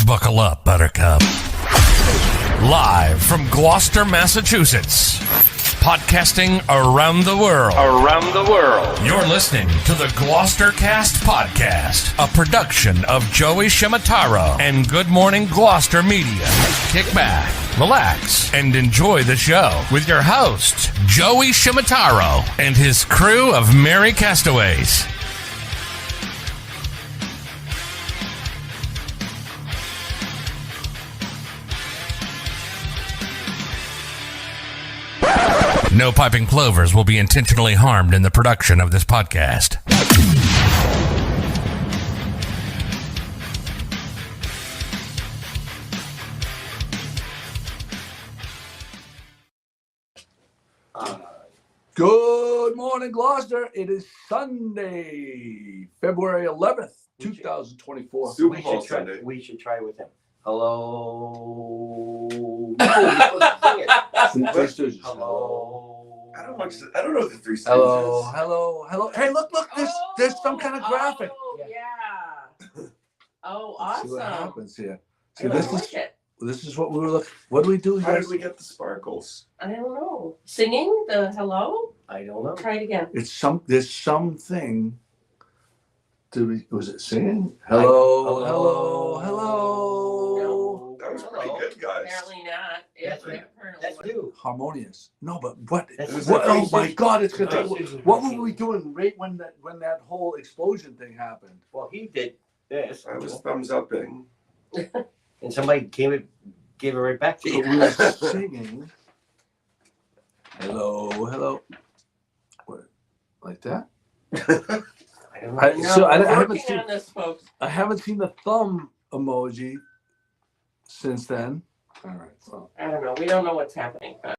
Buckle up, Buttercup. Live from Gloucester, Massachusetts. Podcasting around the world. You're listening to the GloucesterCast podcast, a production of Joey Shimataro and Good Morning Gloucester Media. Kick back, relax, and enjoy the show with your host, Joey Shimataro, and his crew of merry castaways. No piping plovers will be intentionally harmed in the production of this podcast. Good morning, Gloucester. It is Sunday, February 11th, 2024. Super Bowl Sunday. We should try with him. Hello. Hello. I don't know the Three Stooges. Hello. Hey, look, there's some kind of graphic. Yeah. Oh, Let's awesome. see what happens here. See, I this like it. is what we were looking. What do we do How here? did we get the sparkles? I don't know. Singing the hello? I don't know. Try it again. There's something. Was it singing? Hello. No. That was pretty good, guys. Apparently not. That's new. Harmonious. No, but what? That's What? Oh Three my Stooges. God! It's gonna take. Stooges. What were we doing right when that whole explosion thing happened? Well, he did this, I was thumbs upping. and somebody gave it right back to But you. we were singing. Hello. What? Like that? I don't know. I We're haven't working seen. on this, folks. I haven't seen the thumb emoji since then. All right. Well, I don't know. We don't know what's happening. But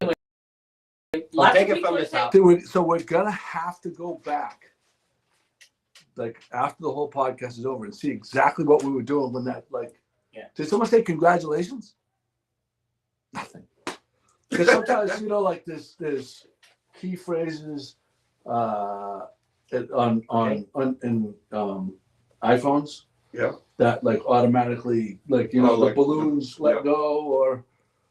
anyway. Well, take of it from people the are top. so we're gonna have to go back, like after the whole podcast is over, and see exactly what we were doing when that. Like, Yeah. Did someone say congratulations? Nothing. Because sometimes like there's key phrases on iPhones. Yeah. That like automatically the balloons let go or.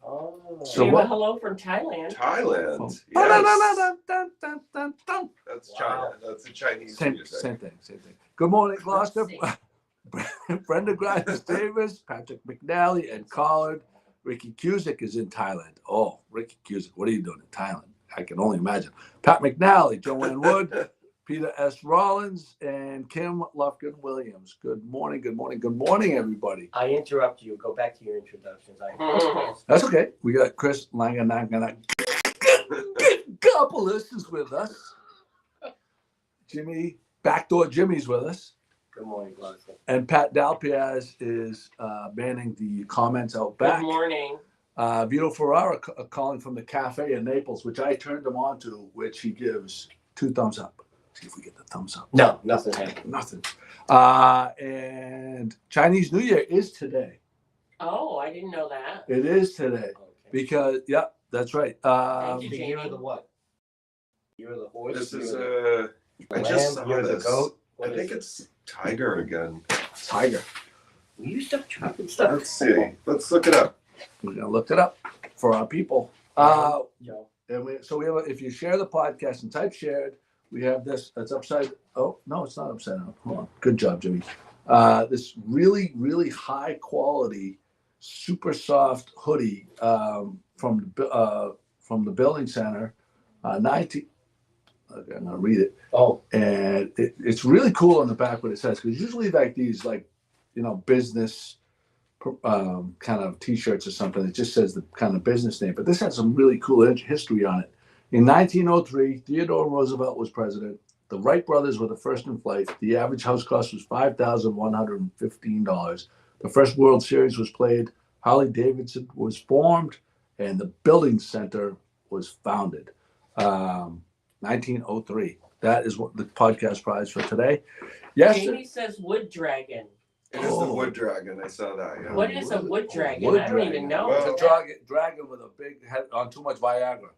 Oh. So we have what- a hello from Thailand. Thailand. Dun, Yes. dun, dun, dun, dun. That's Wow. China. That's the Chinese Same music. thing. Good morning, Gloucester. See. Brenda Grimes Davis, Patrick McNally, and Collard. Ricky Cusick is in Thailand. Oh, Ricky Cusick, what are you doing in Thailand? I can only imagine. Pat McNally, Joanne Wood, Peter S. Rollins, and Kim Lufkin Williams. Good morning, everybody. I interrupt you. Go back to your introductions. That's okay. We got Chris Langanakopoulos is with us. Backdoor Jimmy's with us. Good morning, Gloucester. And Pat Dalpiaz is banning the comments out Good back. morning. Vito Ferrara calling from the cafe in Naples, which I turned him on to, which he gives 2 thumbs up. See if we get the thumbs up. No, nothing happened. Nothing. And Chinese New Year is today. Oh, I didn't know that. It is today. Okay. Because, that's right. Thank you, The year of the what? Year of the horse? This year is of the I just lamb, saw year of the this. goat? I think it's Tiger again. Tiger. Will you stop chopping stuff? Let's see. Let's look it up. We're going to look it up for our people. Joe. And we have if you share the podcast and type shared, we have this. That's upside. Oh no, it's not upside down. Hold on. Good job, Jimmy. This really, really high quality, super soft hoodie from the building center. 19. Okay, I'm gonna read it. Oh, And it's really cool on the back what it says, because usually like these business kind of t-shirts or something, it just says the kind of business name, but this has some really cool history on it. In 1903, Theodore Roosevelt was president. The Wright brothers were the first in flight. The average house cost was $5,115. The first World Series was played. Harley Davidson was formed, and the Building Center was founded. 1903. That is what the podcast prize for today. Yes. Jamie says wood dragon. It is the wood dragon. I saw that. Yeah. What is a wood dragon? Wood I don't dragon. even know. Well, It's a dragon with a big head on too much Viagra.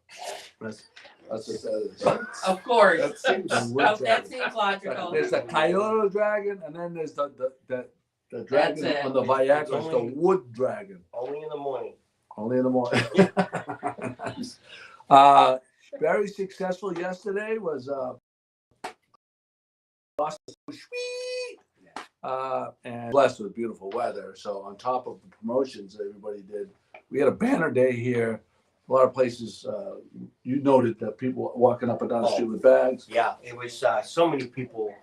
That's what that is. Of course. That seems. A wood Oh, that dragon. seems logical. There's a coyote dragon, and then there's the The dragon That's it. on the Viagra is the only- wood dragon. Only in the morning. Only in the morning. Nice. Very successful yesterday was and blessed with beautiful weather. So on top of the promotions that everybody did, we had a banner day here. A lot of places, you noted that people walking up and down the street with bags. Yeah, it was so many people.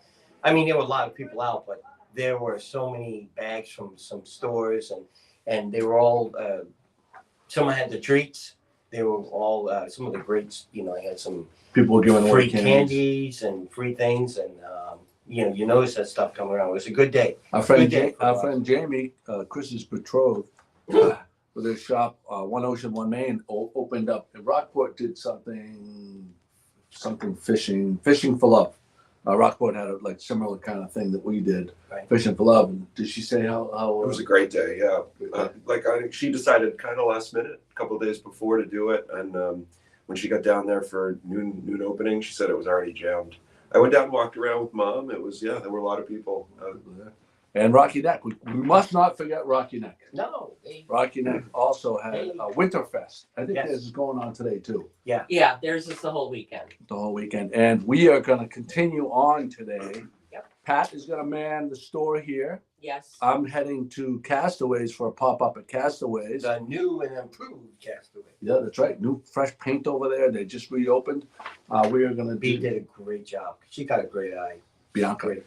I mean, there were a lot of people out, but there were so many bags from some stores, and they were all. Some had the treats. They were all some of the greats. You know, I had some People were giving away free candies and free things, and you notice that stuff coming around. It was a good day. Our friend, Good day for us. Jamie, Chris's betrothed, with their shop, One Ocean, One Main, opened up. And Rockport did something fishing for love. Rockport had a like similar kind of thing that we did, Right. fishing for love. And did she say how? It was a great day, yeah. She decided kind of last minute, a couple of days before to do it, and when she got down there for noon opening, she said it was already jammed. I went down and walked around with Mom. It was there were a lot of people. And Rocky Neck, we must not forget Rocky Neck. No, Rocky Neck also had a Winterfest. I think Yes. this is going on today too, Yeah, theirs is the whole weekend. the whole weekend. And we are going to continue on today. Yep. Pat is going to man the store here. Yes. I'm heading to Castaways for a pop-up at Castaways. the new and improved Castaway. Yeah, that's right. New fresh paint over there. They just reopened. We are going to B do did a great job. She got a great eye. Bianca. Great.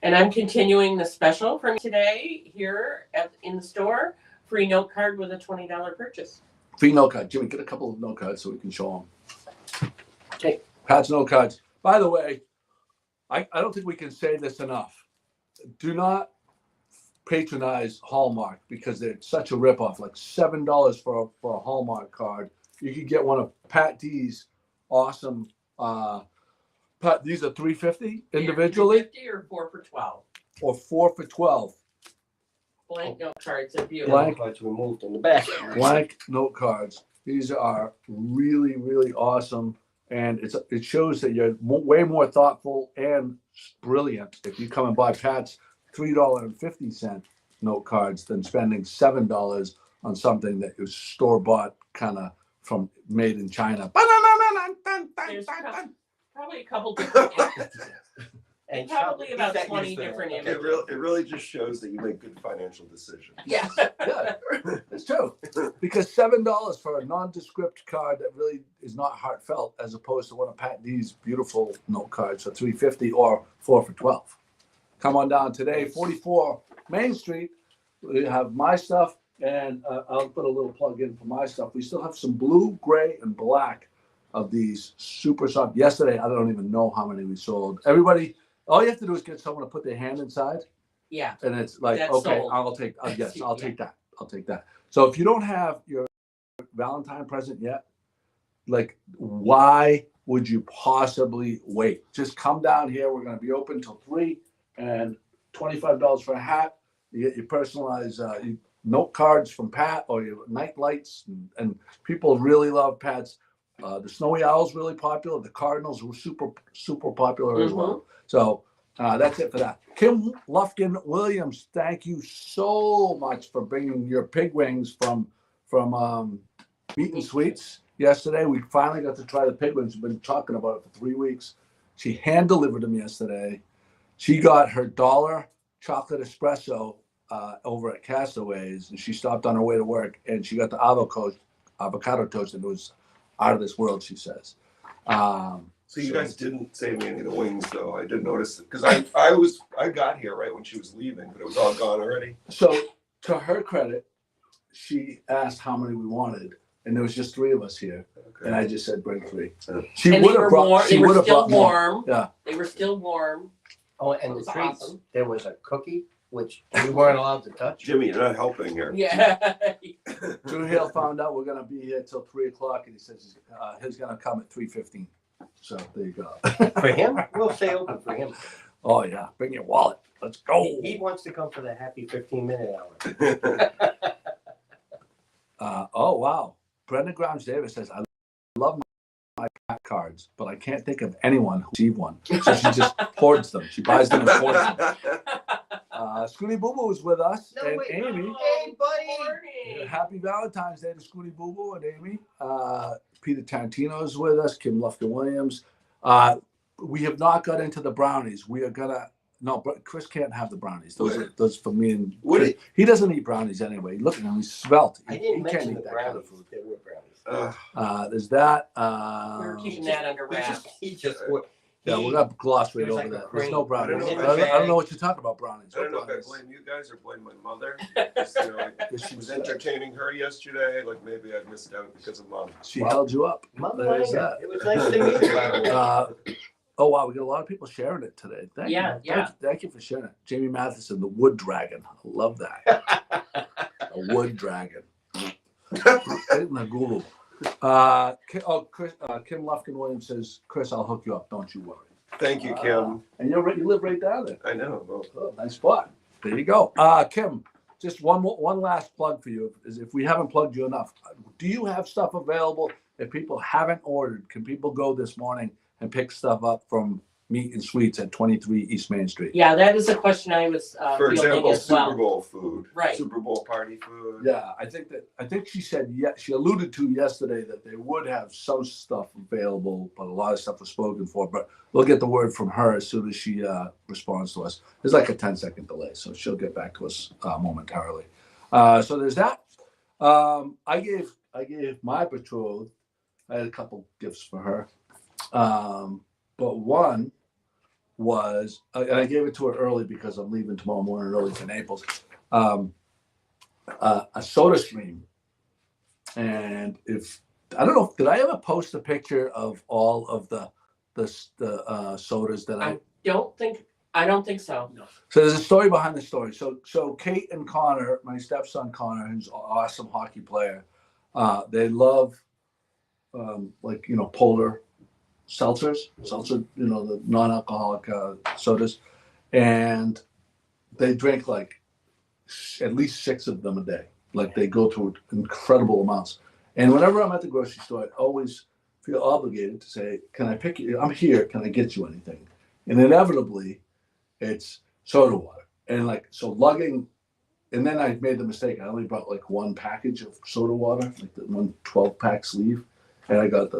And I'm continuing the special from today here in the store. Free note card with a $20 purchase. Free note card. Jimmy, get a couple of note cards so we can show them. Okay. Pat's note cards. By the way, I don't think we can say this enough. Do not patronize Hallmark because they're such a ripoff. Like $7 for a Hallmark card. You could get one of Pat D's awesome. Pat, these are $3.50 individually, 350 or 4 for 12. or 4 for $12. Blank note cards are beautiful. Blank. Cards removed in the back. Blank note cards. These are really, really awesome, and it shows that you're way more thoughtful and brilliant if you come and buy Pat's $3.50 note cards than spending $7 on something that is store bought, kind of from made in China. There's probably a couple different And probably he's about that 20 used to different that. images. It really just shows that you make good financial decisions. Yeah. Yeah, it's true. Because $7 for a nondescript card that really is not heartfelt, as opposed to one of Pat D's beautiful note cards for $3.50 or 4 for $12. Come on down today, 44 Main Street. We have my stuff, and I'll put a little plug in for my stuff. We still have some blue, gray, and black of these super soft. Yesterday, I don't even know how many we sold. Everybody, all you have to do is get someone to put their hand inside. Yeah. And it's like, That's okay, sold. I'll take Yeah. that. I'll take that. So if you don't have your Valentine present yet, like, why would you possibly wait? Just come down here. We're going to be open till 3, and $25 for a hat. You get your personalized note cards from Pat, or your night lights, and people really love Pat's. The Snowy Owl's really popular. The Cardinals were super popular as well. So that's it for that. Kim Lufkin Williams, thank you so much for bringing your pig wings from Meat and Sweets yesterday. We finally got to try the pig wings. We've been talking about it for 3 weeks. She hand delivered them yesterday. She got her $1 chocolate espresso over at Castaways, and she stopped on her way to work, and she got the avocado toast, and it was out of this world, she says. So you guys didn't save me any of the wings, though. I did notice it because I got here right when she was leaving, but it was all gone already. So to her credit, she asked how many we wanted, and there was just 3 of us here, Okay. and I just said bring 3. Yeah. She And would they have were brought. warm. She They were would have still brought more. warm. Yeah. They were still warm. Oh, and That the was treats. awesome. There was a cookie, which we weren't allowed to touch. Jimmy, you're not helping here. Yeah. Drew Hill found out we're gonna be here till 3:00, and he says he's gonna come at 3:15. So there you go. For him, we'll stay open for him. Oh yeah, bring your wallet. Let's go. He wants to come for the happy 15-minute hour. Oh wow, Brenda Grimes Davis says I love my Pat cards, but I can't think of anyone who received one. So she just hoards them. She buys them and hoards them. Scooty Boo Boo is with us, No, and wait. Amy. Hey, buddy. Morning. Happy Valentine's Day to Scooty Boo Boo and Amy. Peter Tarantino is with us. Kim Lufkin Williams. We have not got into the brownies. We are gonna. No, but Chris can't have the brownies. Those for me and Chris. He doesn't eat brownies anyway. Look at him; he's svelte. I didn't mention the that brownies. kind of food. There were brownies. There's that. We're keeping that under wraps. Yeah, we got gloss right There's over like a that. There's cream. no brownies. I I don't know. don't know what you're talking about, brownies. I don't know What if I brownies? blame you guys or blame my mother. You know, I was entertaining her yesterday. Like maybe I missed out because of mom. She held you up. Mama, There's that. it was nice to meet you. by the way. Oh wow, we got a lot of people sharing it today. Thank you. Thank you for sharing it. Jamie Matheson, the wood dragon. I love that. A wood dragon. In the Google. Kim Lufkin Williams says, Chris, I'll hook you up. Don't you worry. Thank you, Kim. And you live right down there. I know. Well, Oh, nice spot. There you go. Kim, just one last plug for you. Is if we haven't plugged you enough, do you have stuff available if people haven't ordered? Can people go this morning and pick stuff up from Meat and Sweets at 23 East Main Street? Yeah, that is a question I was for fielding example, as well. Super Bowl food. Right. Super Bowl party food. Yeah, I think she said she alluded to yesterday that they would have some stuff available, but a lot of stuff was spoken for. But we'll get the word from her as soon as she responds to us. There's like a 10-second delay, so she'll get back to us momentarily. So there's that. I gave my betrothed. I had a couple gifts for her, but one was, and I gave it to her early because I'm leaving tomorrow morning early to Naples. A soda stream, and if I don't know, did I ever post a picture of all of the sodas that I don't think so. No. So there's a story behind the story. So Kate and Connor, my stepson Connor, who's an awesome hockey player, they love Polar seltzer, the non-alcoholic sodas, and they drink like at least 6 of them a day. Like they go through incredible amounts. And whenever I'm at the grocery store, I always feel obligated to say, "Can I pick you? I'm here. Can I get you anything?" And inevitably, it's soda water. And lugging. And then I made the mistake. I only brought like one package of soda water, like the 1 12-pack sleeve. And I got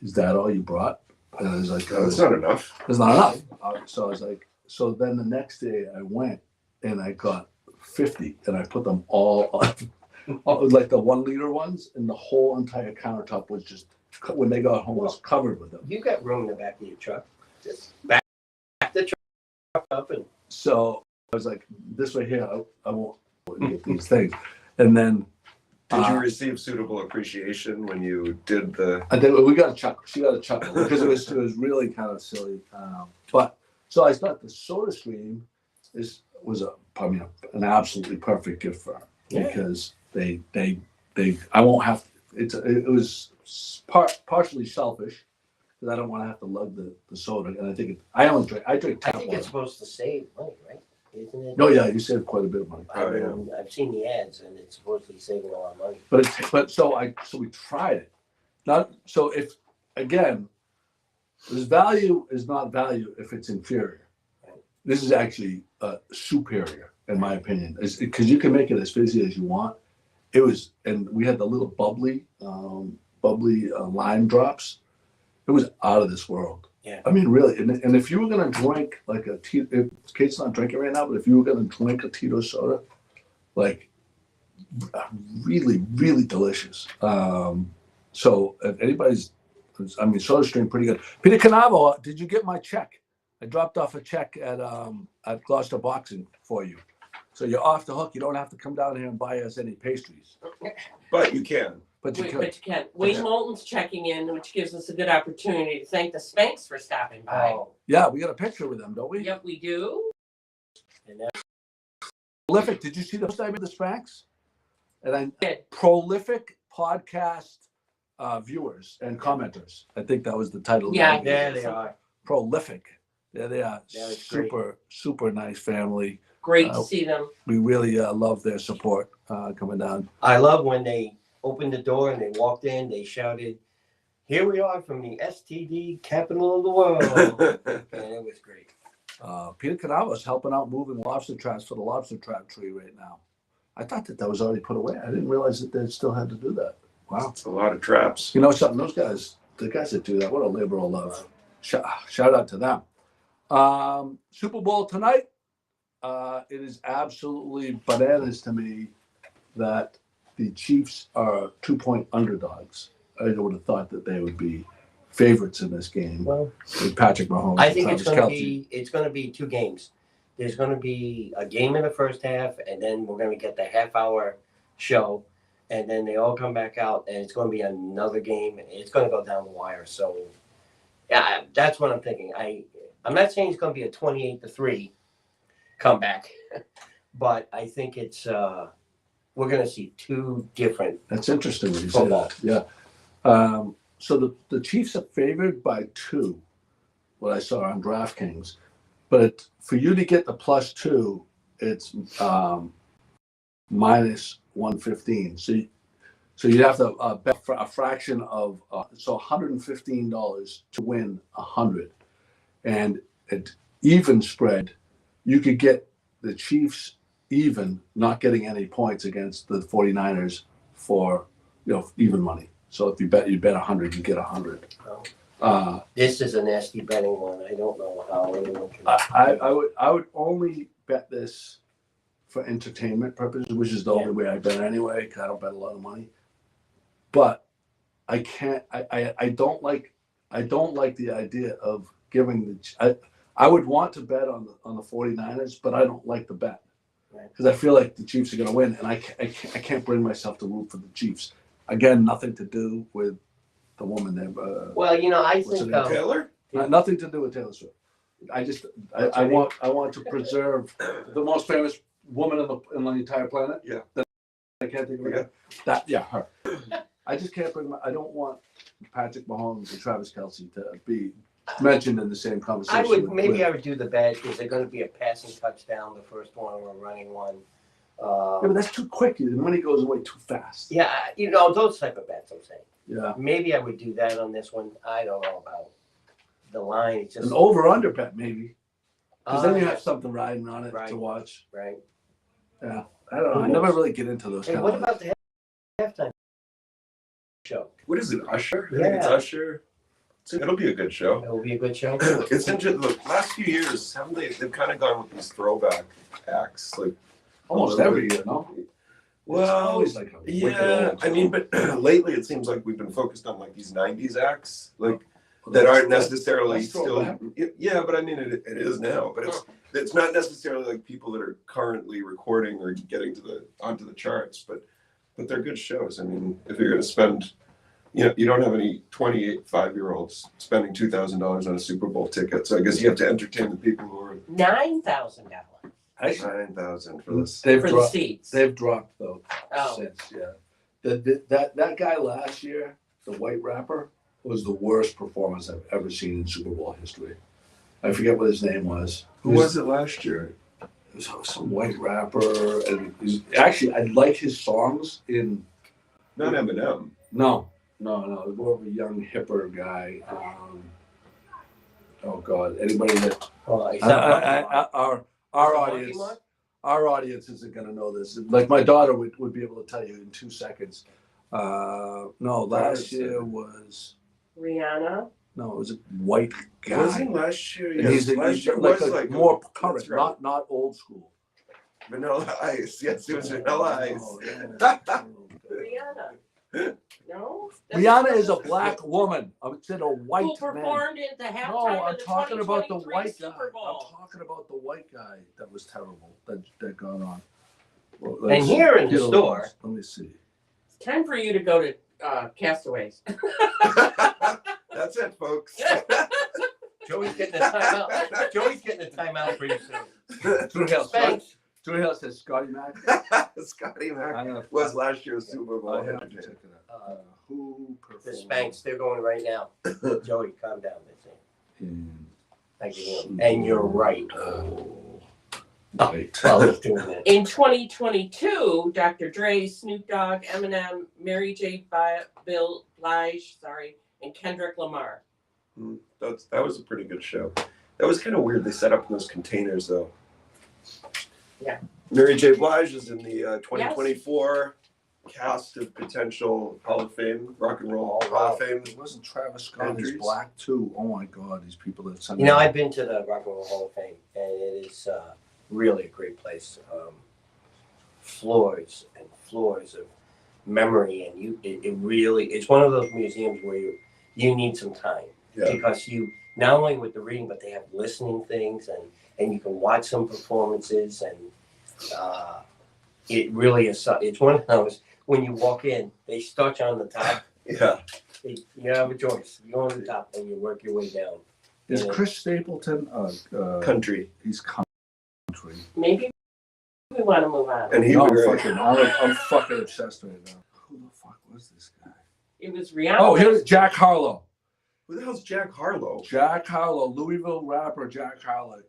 is that all you brought? And I was like, That's not enough. It's not enough. So I was like, so then the next day I went and I got 50 and I put them all on, like the 1 liter ones, and the whole entire countertop was just, when they got home, was covered with them. You got room in the back of your truck. Just back the truck up and. So I was like, this right here, I won't get these things. And then Did you receive suitable appreciation when you did the? I think we got a chuckle. She got a chuckle because it was really kind of silly. But so I thought the soda stream was an absolutely perfect gift for her because they I won't have it was partially selfish because I don't want to have to lug the soda, and I think I drink tap I think water. it's supposed to save money, right? Isn't it? No, yeah, you save quite a bit of money. I've seen the ads, and it's supposedly saving a lot of money. So we tried it. Not so if again, this value is not value if it's inferior. This is actually superior, in my opinion, because you can make it as fizzy as you want. It was, and we had the little bubbly lime drops. It was out of this world. Yeah. I mean, really, and if you were gonna drink like if Kate's not drinking right now, but if you were gonna drink a Tito soda, like really, really delicious. So if anybody's, Soda Stream pretty good. Peter Canavo, did you get my check? I dropped off a check at Gloucester Boxing for you. So you're off the hook. You don't have to come down here and buy us any pastries. But you can. But you But could. you can. Wayne Moulton's checking in, which gives us a good opportunity to thank the Spanks for stopping by. Oh, Yeah, we got a picture with them, don't we? Yep, we do. and that, Prolific. Did you see the post I made the Spanks? And I Did. prolific podcast viewers and commenters. I think that was the title. of Yeah. the there video. they are. Prolific. There they are. That was great. Super nice family. Great to see them. We really love their support coming down. I love when they opened the door and they walked in. They shouted, "Here we are from the STD capital of the world," and it was great. Peter Canava's helping out moving lobster traps for the lobster trap tree right now. I thought that was already put away. I didn't realize that they still had to do that. Wow. It's a lot of traps. You know something? Those guys, the guys that do that, what a labor of love. Shout out to them. Super Bowl tonight. It is absolutely bananas to me that the Chiefs are 2-point underdogs. I would have thought that they would be favorites in this game Well, with Patrick Mahomes. I think and it's Travis going to Kelce. be 2 games. There's going to be a game in the first half, and then we're going to get the half-hour show, and then they all come back out, and it's going to be another game. It's going to go down the wire. So, yeah, that's what I'm thinking. I'm not saying it's going to be a 28-3 comeback, but I think it's we're going to see two different. That's interesting when you say that. Yeah. So the Chiefs are favored by 2, what I saw on DraftKings. But for you to get the +2, it's minus 115. So you'd have to bet for a fraction of so $115 to win 100. And at even spread, you could get the Chiefs even, not getting any points against the 49ers for even money. So if you bet 100, you get 100. This is a nasty betting one. I don't know how anyone can. I would only bet this for entertainment purposes, which is the only way I bet anyway, because I don't bet a lot of money. But I can't. I don't like the idea of giving the. I would want to bet on the 49ers, but I don't like the bet because I feel like the Chiefs are going to win, and I can't bring myself to root for the Chiefs. Again, nothing to do with the woman there. Well, I think Taylor? Nothing to do with Taylor Swift. I want to preserve the most famous woman in the entire planet. Yeah. I can't think of her. Her. I just can't bring I don't want Patrick Mahomes and Travis Kelce to be mentioned in the same conversation. I would do the bet. Is it going to be a passing touchdown, the first one, or a running one? Yeah, but that's too quick. The money goes away too fast. Yeah, those type of bets, I'm saying. Yeah. Maybe I would do that on this one. I don't know about the line. It's just an over-under bet, maybe. Because then you have yeah. something riding on it Right. to watch. Right. Yeah. I don't know. I never really get into those Hey, kind what of about the halftime show? What is it, Usher? I Yeah. think it's Usher. It'll be a good show. It will be a good show. It's interesting. Look, last few years, haven't they? They've kind of gone with these throwback acts, like almost every year, no? It's well, always like a wicked yeah. old I mean, but lately it seems like we've been focused on like these '90s acts, like that aren't necessarily that's still. throwback. Yeah, but I mean, it is now. But it's not necessarily like people that are currently recording or getting onto the charts. But they're good shows. I mean, if you're going to spend. You don't have any 5-year-olds spending $2,000 on a Super Bowl ticket, so I guess you have to entertain the people who are $9,000 $9,000 for this. They've for the dropped. seats. They've dropped though Oh. since. Yeah. That guy last year, the white rapper, was the worst performance I've ever seen in Super Bowl history. I forget what his name was. Who was it last year? It was some white rapper, and actually I like his songs in. Not Eminem. No, more of a young hipper guy. Oh God, anybody that our audience. Our audience isn't going to know this. Like my daughter would be able to tell you in 2 seconds. No, last year was Rihanna. no, it was a white guy. Wasn't last year? And Yes, he's last year like was a like more that's current, right. not old school. Vanilla Ice. Yes, it was Vanilla Ice. Oh, yeah. Rihanna. No? Rihanna is a black woman. I would say a white Who man. performed at the halftime No, I'm of the talking about the 2023 white guy. Super Bowl. I'm talking about the white guy that was terrible. That got on. Well, And here in the get a store- Let me see. It's time for you to go to Castaways. That's it, folks. Joey's getting a timeout. Joey's getting a timeout pretty soon. Drew Hill. Thanks. Drew Hill says Scotty Mac. Scotty Mac I'm gonna- was last year's Super Bowl I have to check entertainer. it out. Who The performed Spanx, they're going right now. Joey, calm down. in I can hear him. And you're right. Right. Well, he's doing that. In 2022, Dr. Dre, Snoop Dogg, Eminem, Mary J. Blige, and Kendrick Lamar. That was a pretty good show. That was kind of weird. They set up those containers though. Yeah. Mary J. Blige is in the 2024 cast of potential Hall of Fame, Rock and Roll Hall of Fame. It wasn't Travis Scott. Entries. He's black too. Oh my God, these people that send. You know, I've been to the Rock and Roll Hall of Fame, and it is really a great place. Floors and floors of memory, and it's one of those museums where you need some time because you not only with the reading, but they have listening things, and you can watch some performances, and it really is. It's one of those when you walk in, they start you on the top. Yeah. You have a choice. You go on the top and you work your way down. Is Chris Stapleton Country? He's country. Maybe we want to move on. And he No, was I'm fucking obsessed right now. Who the fuck was this guy? It was Rihanna. Oh, here's Jack Harlow. Who the hell's Jack Harlow? Jack Harlow, Louisville rapper Jack Harlow.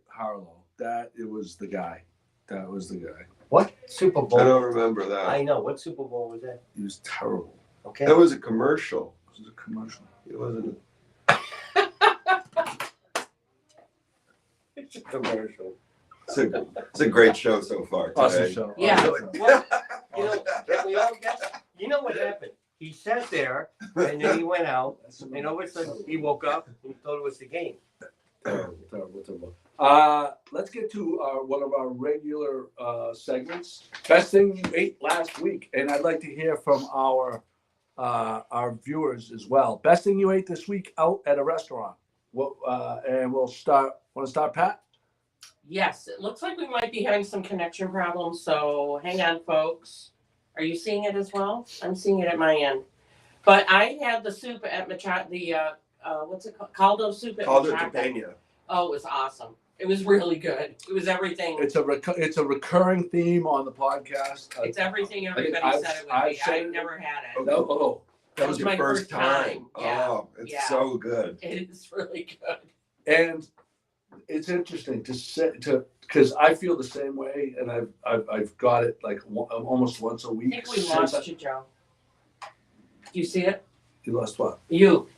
It was the guy. That was the guy. What Super Bowl? I don't remember that. I know. What Super Bowl was that? He was terrible. Okay. That was a commercial. It was a commercial. It wasn't. It's a commercial. It's a great show so far. Awesome Today. show. Yeah. Awesome show. Well, we all get. You know what happened? He sat there and then he went out, and all of a sudden he woke up and he thought it was the game. Terrible. Let's get to one of our regular segments. Best thing you ate last week, and I'd like to hear from our viewers as well. Best thing you ate this week out at a restaurant. And we'll start. Want to start, Pat? Yes, it looks like we might be having some connection problems, so hang on, folks. Are you seeing it as well? I'm seeing it at my end. But I had the soup at Machata, what's it called? Caldo soup at Caldo Machata. Tepena. Oh, it was awesome. It was really good. It was everything. It's a recurring theme on the podcast. It's everything everybody I've- said it would I've be. said I've it. never had it. Oh, That was your my first first time. Yeah. Oh, it's Yeah. so good. It is really good. and it's interesting because I feel the same way, and I've got it like almost once a I week. think we lost you, Joe. Do you see it? You lost what? You.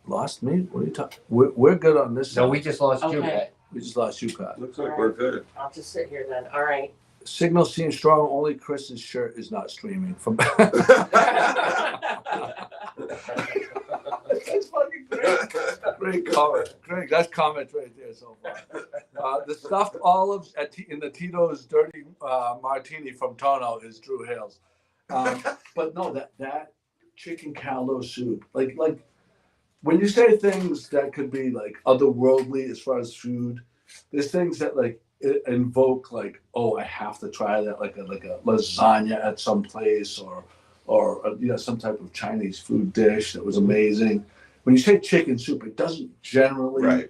Lost me? What are you talking? We're good on this. So side. we just lost you, Okay. Pat. We just lost you, Pat. Looks like we're good. I'll just sit here then. All right. Signal seems strong. Only Chris's shirt is not streaming from. That's fucking great. Great comment. Great. That's comments right there so far. The stuffed olives in the Tito's Dirty Martini from Tono is Drew Hales. But no, that chicken caldo soup, like when you say things that could be like otherworldly as far as food, there's things that like invoke like, oh, I have to try that, like a lasagna at some place or some type of Chinese food dish that was amazing. When you say chicken soup, it doesn't generally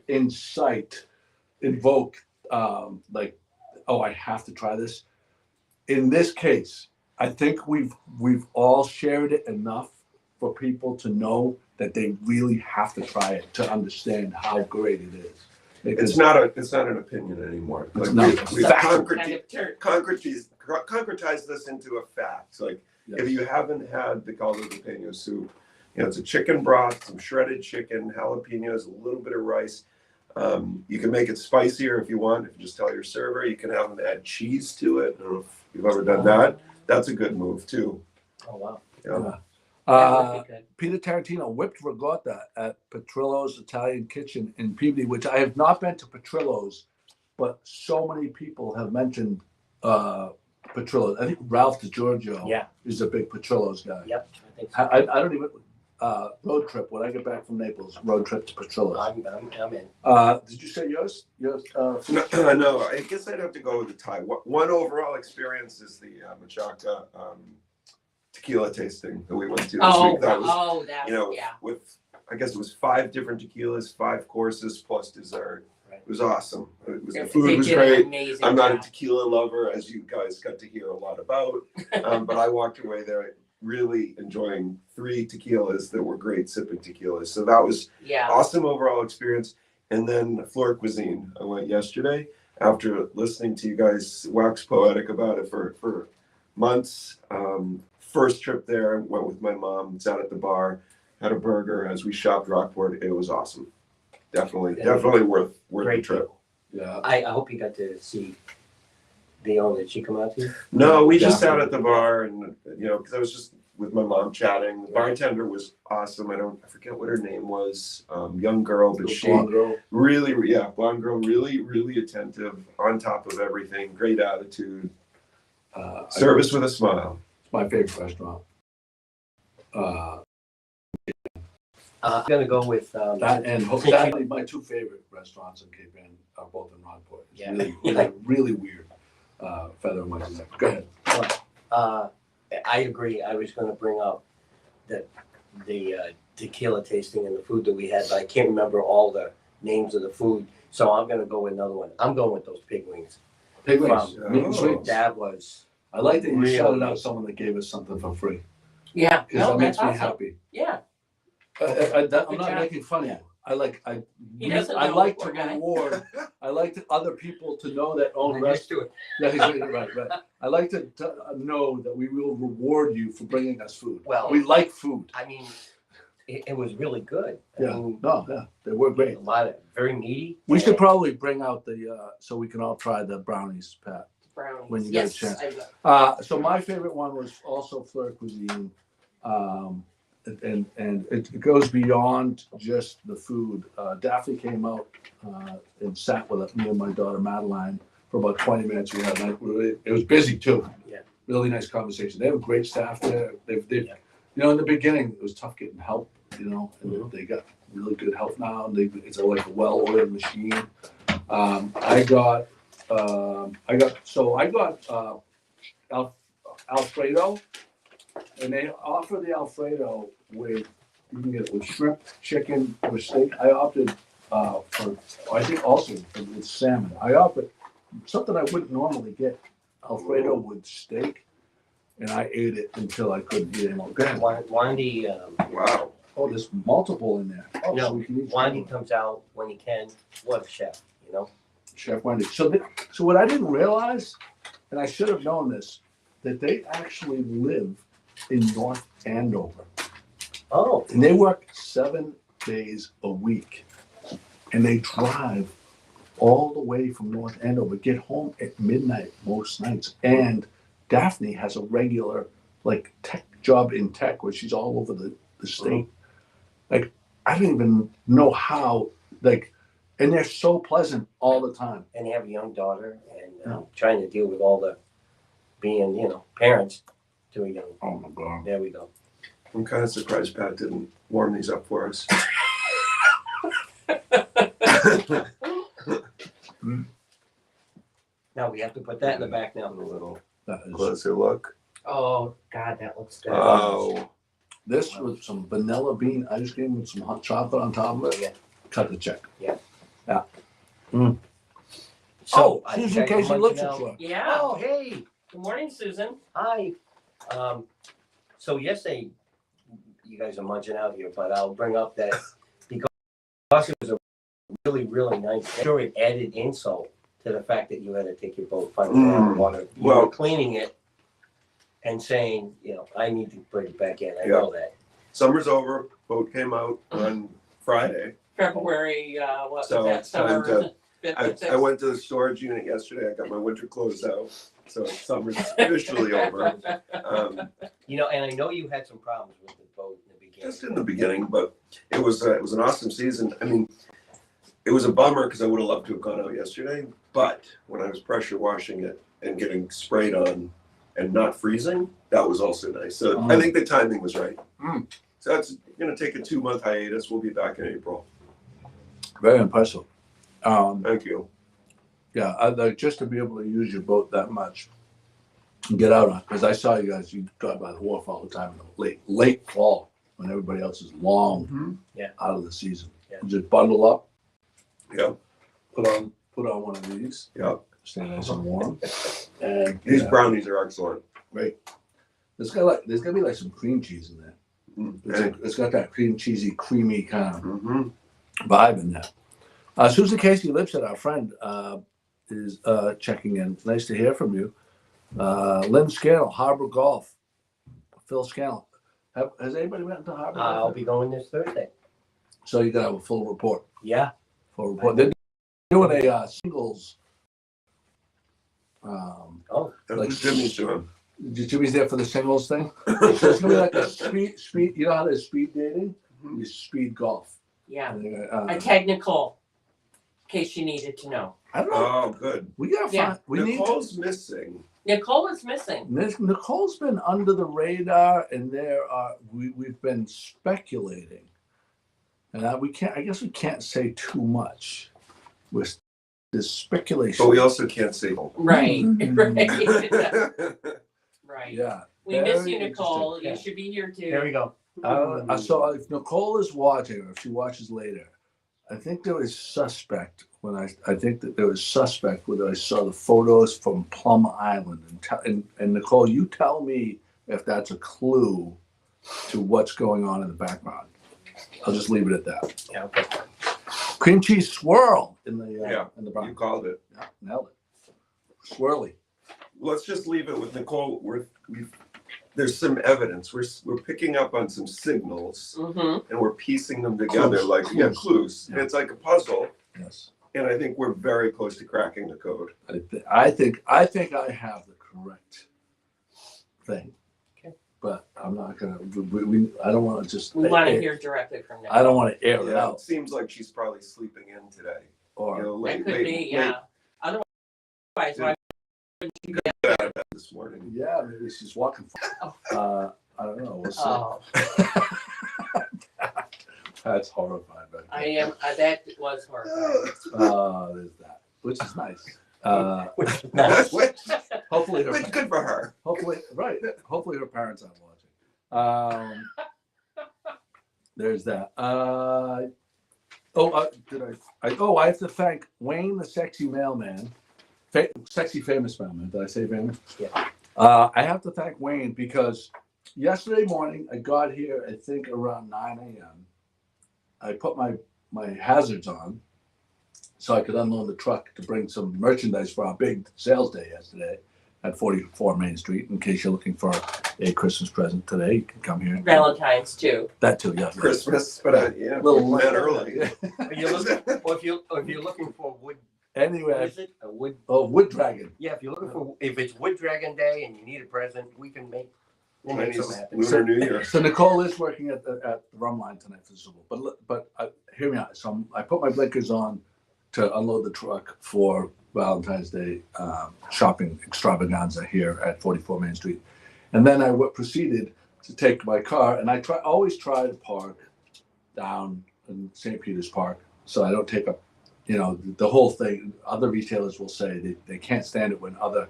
invoke like, oh, I have to try this. In this case, I think we've all shared it enough for people to know that they really have to try it to understand how great it is. It's not an opinion anymore. It's Like not. we've Fact. concretized this into a fact. Like if you haven't had the caldo de peno soup, it's a chicken broth, some shredded chicken, jalapenos, a little bit of rice. You can make it spicier if you want. If you just tell your server, you can have them add cheese to it. I don't know if you've ever done that. That's a good move too. Oh wow. Yeah. That would be good. Peter Tarantino whipped ricotta at Petrillo's Italian Kitchen in Peabody, which I have not been to Petrillo's, but so many people have mentioned Petrillo's. I think Ralph DiGiorgio is a big Petrillo's guy. Yep. I think I don't even road trip when I get back from Naples. Road trip to Petrillo's. I'm in. Did you say yours? Yours. No, I guess I'd have to go with the Thai. One overall experience is the Machaca tequila tasting that we went to this week. That was, with I guess it was 5 different tequilas, 5 courses plus dessert. Right. It was awesome. The They food was did an great. amazing I'm not a job. tequila lover, as you guys got to hear a lot about, but I walked away there really enjoying 3 tequilas that were great sipping tequilas. So that was awesome overall experience. And then Fleur Cuisine. I went yesterday after listening to you guys wax poetic about it for months. First trip there, went with my mom, sat at the bar, had a burger as we shopped Rockport. It was awesome. definitely worth the Great trip. people. Yeah. I hope you got to see the owner. Did she come out to you? No, we just Yeah. sat at the bar and, because I was just with my mom chatting. The bartender was awesome. I forget what her name was. Young girl, but she Blonde girl. really, blonde girl, really, really attentive, on top of everything, great attitude, service with a smile. It's my favorite restaurant. I'm gonna go with That and that, my two favorite restaurants in Cape Ann are both in Rockport. It's Yeah. really weird. Feather and White. Go ahead. I agree. I was gonna bring up the tequila tasting and the food that we had, but I can't remember all the names of the food. So I'm gonna go with another one. I'm going with those pig wings. Pig wings. From- Meat and sweets. That was I like that you Really? shouted out someone that gave us something for free. Yeah. Because No, that makes that's me awesome. happy. Yeah. I'm Good not job. making fun of you. I like He doesn't I know like what to we're gonna- reward. I like other people to know that own I'm used restaurants. to it. Yeah, right. I like to know that we will reward you for bringing us food. Well- we like food. I mean, it was really good. I Yeah, mean, they were great. a lot of very meaty. We should and- probably bring out the so we can all try the brownies, Pat. Brownies. When you get a Yes, chance. I will. So my favorite one was also Fleur Cuisine, and it goes beyond just the food. Daphne came out and sat with me and my daughter Madeline for about 20 minutes. We had it was busy too. Yeah. Really nice conversation. They have a great staff there. They've Yeah. in the beginning it was tough getting help, and Mhm. they got really good help now. It's like a well-oiled machine. I got Alfredo, and they offer the Alfredo with you can get it with shrimp, chicken, or steak. I opted for I think also with salmon. I opted something I wouldn't normally get, Alfredo with steak, and I ate it until I couldn't eat anymore. Go ahead. Wandy, Wow. Oh, there's multiple in there. Oh, No, so we can eat Wandy comes out when he can. What a chef, Chef Wendy. So what I didn't realize, and I should have known this, that they actually live in North Andover. Oh, And they work 7 days a week. And they drive all the way from North Andover, get home at midnight most nights. And Daphne has a regular tech job in tech where she's all over the state. I don't even know how, and they're so pleasant all the time. and they have a young daughter, and trying to deal with all the being, parents to a young. Oh my God. There we go. I'm kind of surprised Pat didn't warm these up for us. Now we have to put that in the back now. A little That is, closer look. Oh God, that looks good. Oh, this with some vanilla bean ice cream with some hot chocolate on top of it. Yeah. Cut the check. So Susan Casey munching looks at out. you. Yeah. Oh, hey, Good morning, Susan. hi. So yesterday, you guys are munching out here, but I'll bring up that because it was a really, really nice day, sure it added insult to the fact that you had to take your boat finally out of the water. You Well- were cleaning it and saying, I need to bring it back in. I know that. summer's over. Boat came out on Friday. February, what So was that, it's time summer? to- fifth I, and sixth? I went to the storage unit yesterday. I got my winter clothes out. So summer's officially over. And I know you had some problems with the boat in the beginning. Just in the beginning, but it was an awesome season. I mean, it was a bummer because I would have loved to have gone out yesterday. But when I was pressure washing it and getting sprayed on and not freezing, that was also nice. So I think the timing was right. Mm. So it's going to take a 2-month hiatus. We'll be back in April. Very impressive. Thank you. Yeah, I'd like just to be able to use your boat that much and get out on it. Because I saw you guys, you drive by the wharf all the time in the late fall when everybody else is long out of the season. Yeah. You just bundle up, Yeah. put on one of these, Yeah. stay nice and warm. And These brownies are excellent. great. There's gotta be like some cream cheese in there. It's got that creamy kind of Mm-hmm. vibe in there. Susan Casey Lipset, our friend, is checking in. Nice to hear from you. Lynn Scannell, Harbor Golf. Phil Scannell. Has anybody went to Harbor Golf? I'll be going this Thursday. So you're gonna have a full report. Yeah, for report. They're doing a singles. Oh, Like Jimmy's doing. Jimmy's there for the singles thing. So it's gonna be like a speed. You know how there's speed dating? It's speed golf. Yeah. And, I tagged Nicole, in case you needed to know. I don't know. Oh, good. We gotta Yeah. find. We Nicole's missing. Nicole is missing. Nicole's been under the radar, and we've been speculating, and we can't. I guess we can't say too much. With this speculation, But we also can't say. Right. Right. Yeah. Right. Yeah. We miss Very you, Nicole. interesting. You should be here too. there we go. So if Nicole is watching, or if she watches later, I think there was suspect when I think that there was suspect when I saw the photos from Plum Island, and Nicole, you tell me if that's a clue to what's going on in the background. I'll just leave it at that. Yeah, okay. Cream cheese swirl in the You brown. called it. Yeah, nailed it. Swirly. Let's just leave it with Nicole. There's some evidence. We're picking up on some signals Mm-hmm. and we're piecing them together Clues. clues. Yeah. It's like a puzzle, Yes. and I think we're very close to cracking the code. I think I have the correct thing. Okay. But I'm not gonna. I don't want to just. We want to hear directly from Nicole. I don't want to air it Yeah, it out. seems like she's probably sleeping in today. Or Late, That could be, yeah. Otherwise, why wouldn't you get out of bed this morning. yeah, maybe she's walking. I don't know. We'll see. Oh, That's horrifying. But I am. That was horrifying. There's that, which is nice. Nice. Hopefully, But good for her. hopefully, right. Hopefully, her parents aren't watching. There's that. I have to thank Wayne, the sexy mailman, sexy famous mailman. Did I say famous? Yeah. I have to thank Wayne because yesterday morning I got here, I think around 9 a.m. I put my hazards on so I could unload the truck to bring some merchandise for our big sales day yesterday at 44 Main Street. In case you're looking for a Christmas present today, you can come here. Valentine's too. That too, yeah. Christmas, but Little man early. If you're looking, or if you're looking for wood, what Anyway, is it? A wood. oh, Wood Dragon. Yeah, if you're looking for, if it's Wood Dragon Day and you need a present, we'll make something happen. Lunar New Year. So Nicole is working at the rum line tonight for the Super Bowl. But hear me out. So I put my blinkers on to unload the truck for Valentine's Day shopping extravaganza here at 44 Main Street, and then I proceeded to take my car, and I always try to park down in St. Peter's Park so I don't take up, the whole thing. Other retailers will say they can't stand it when other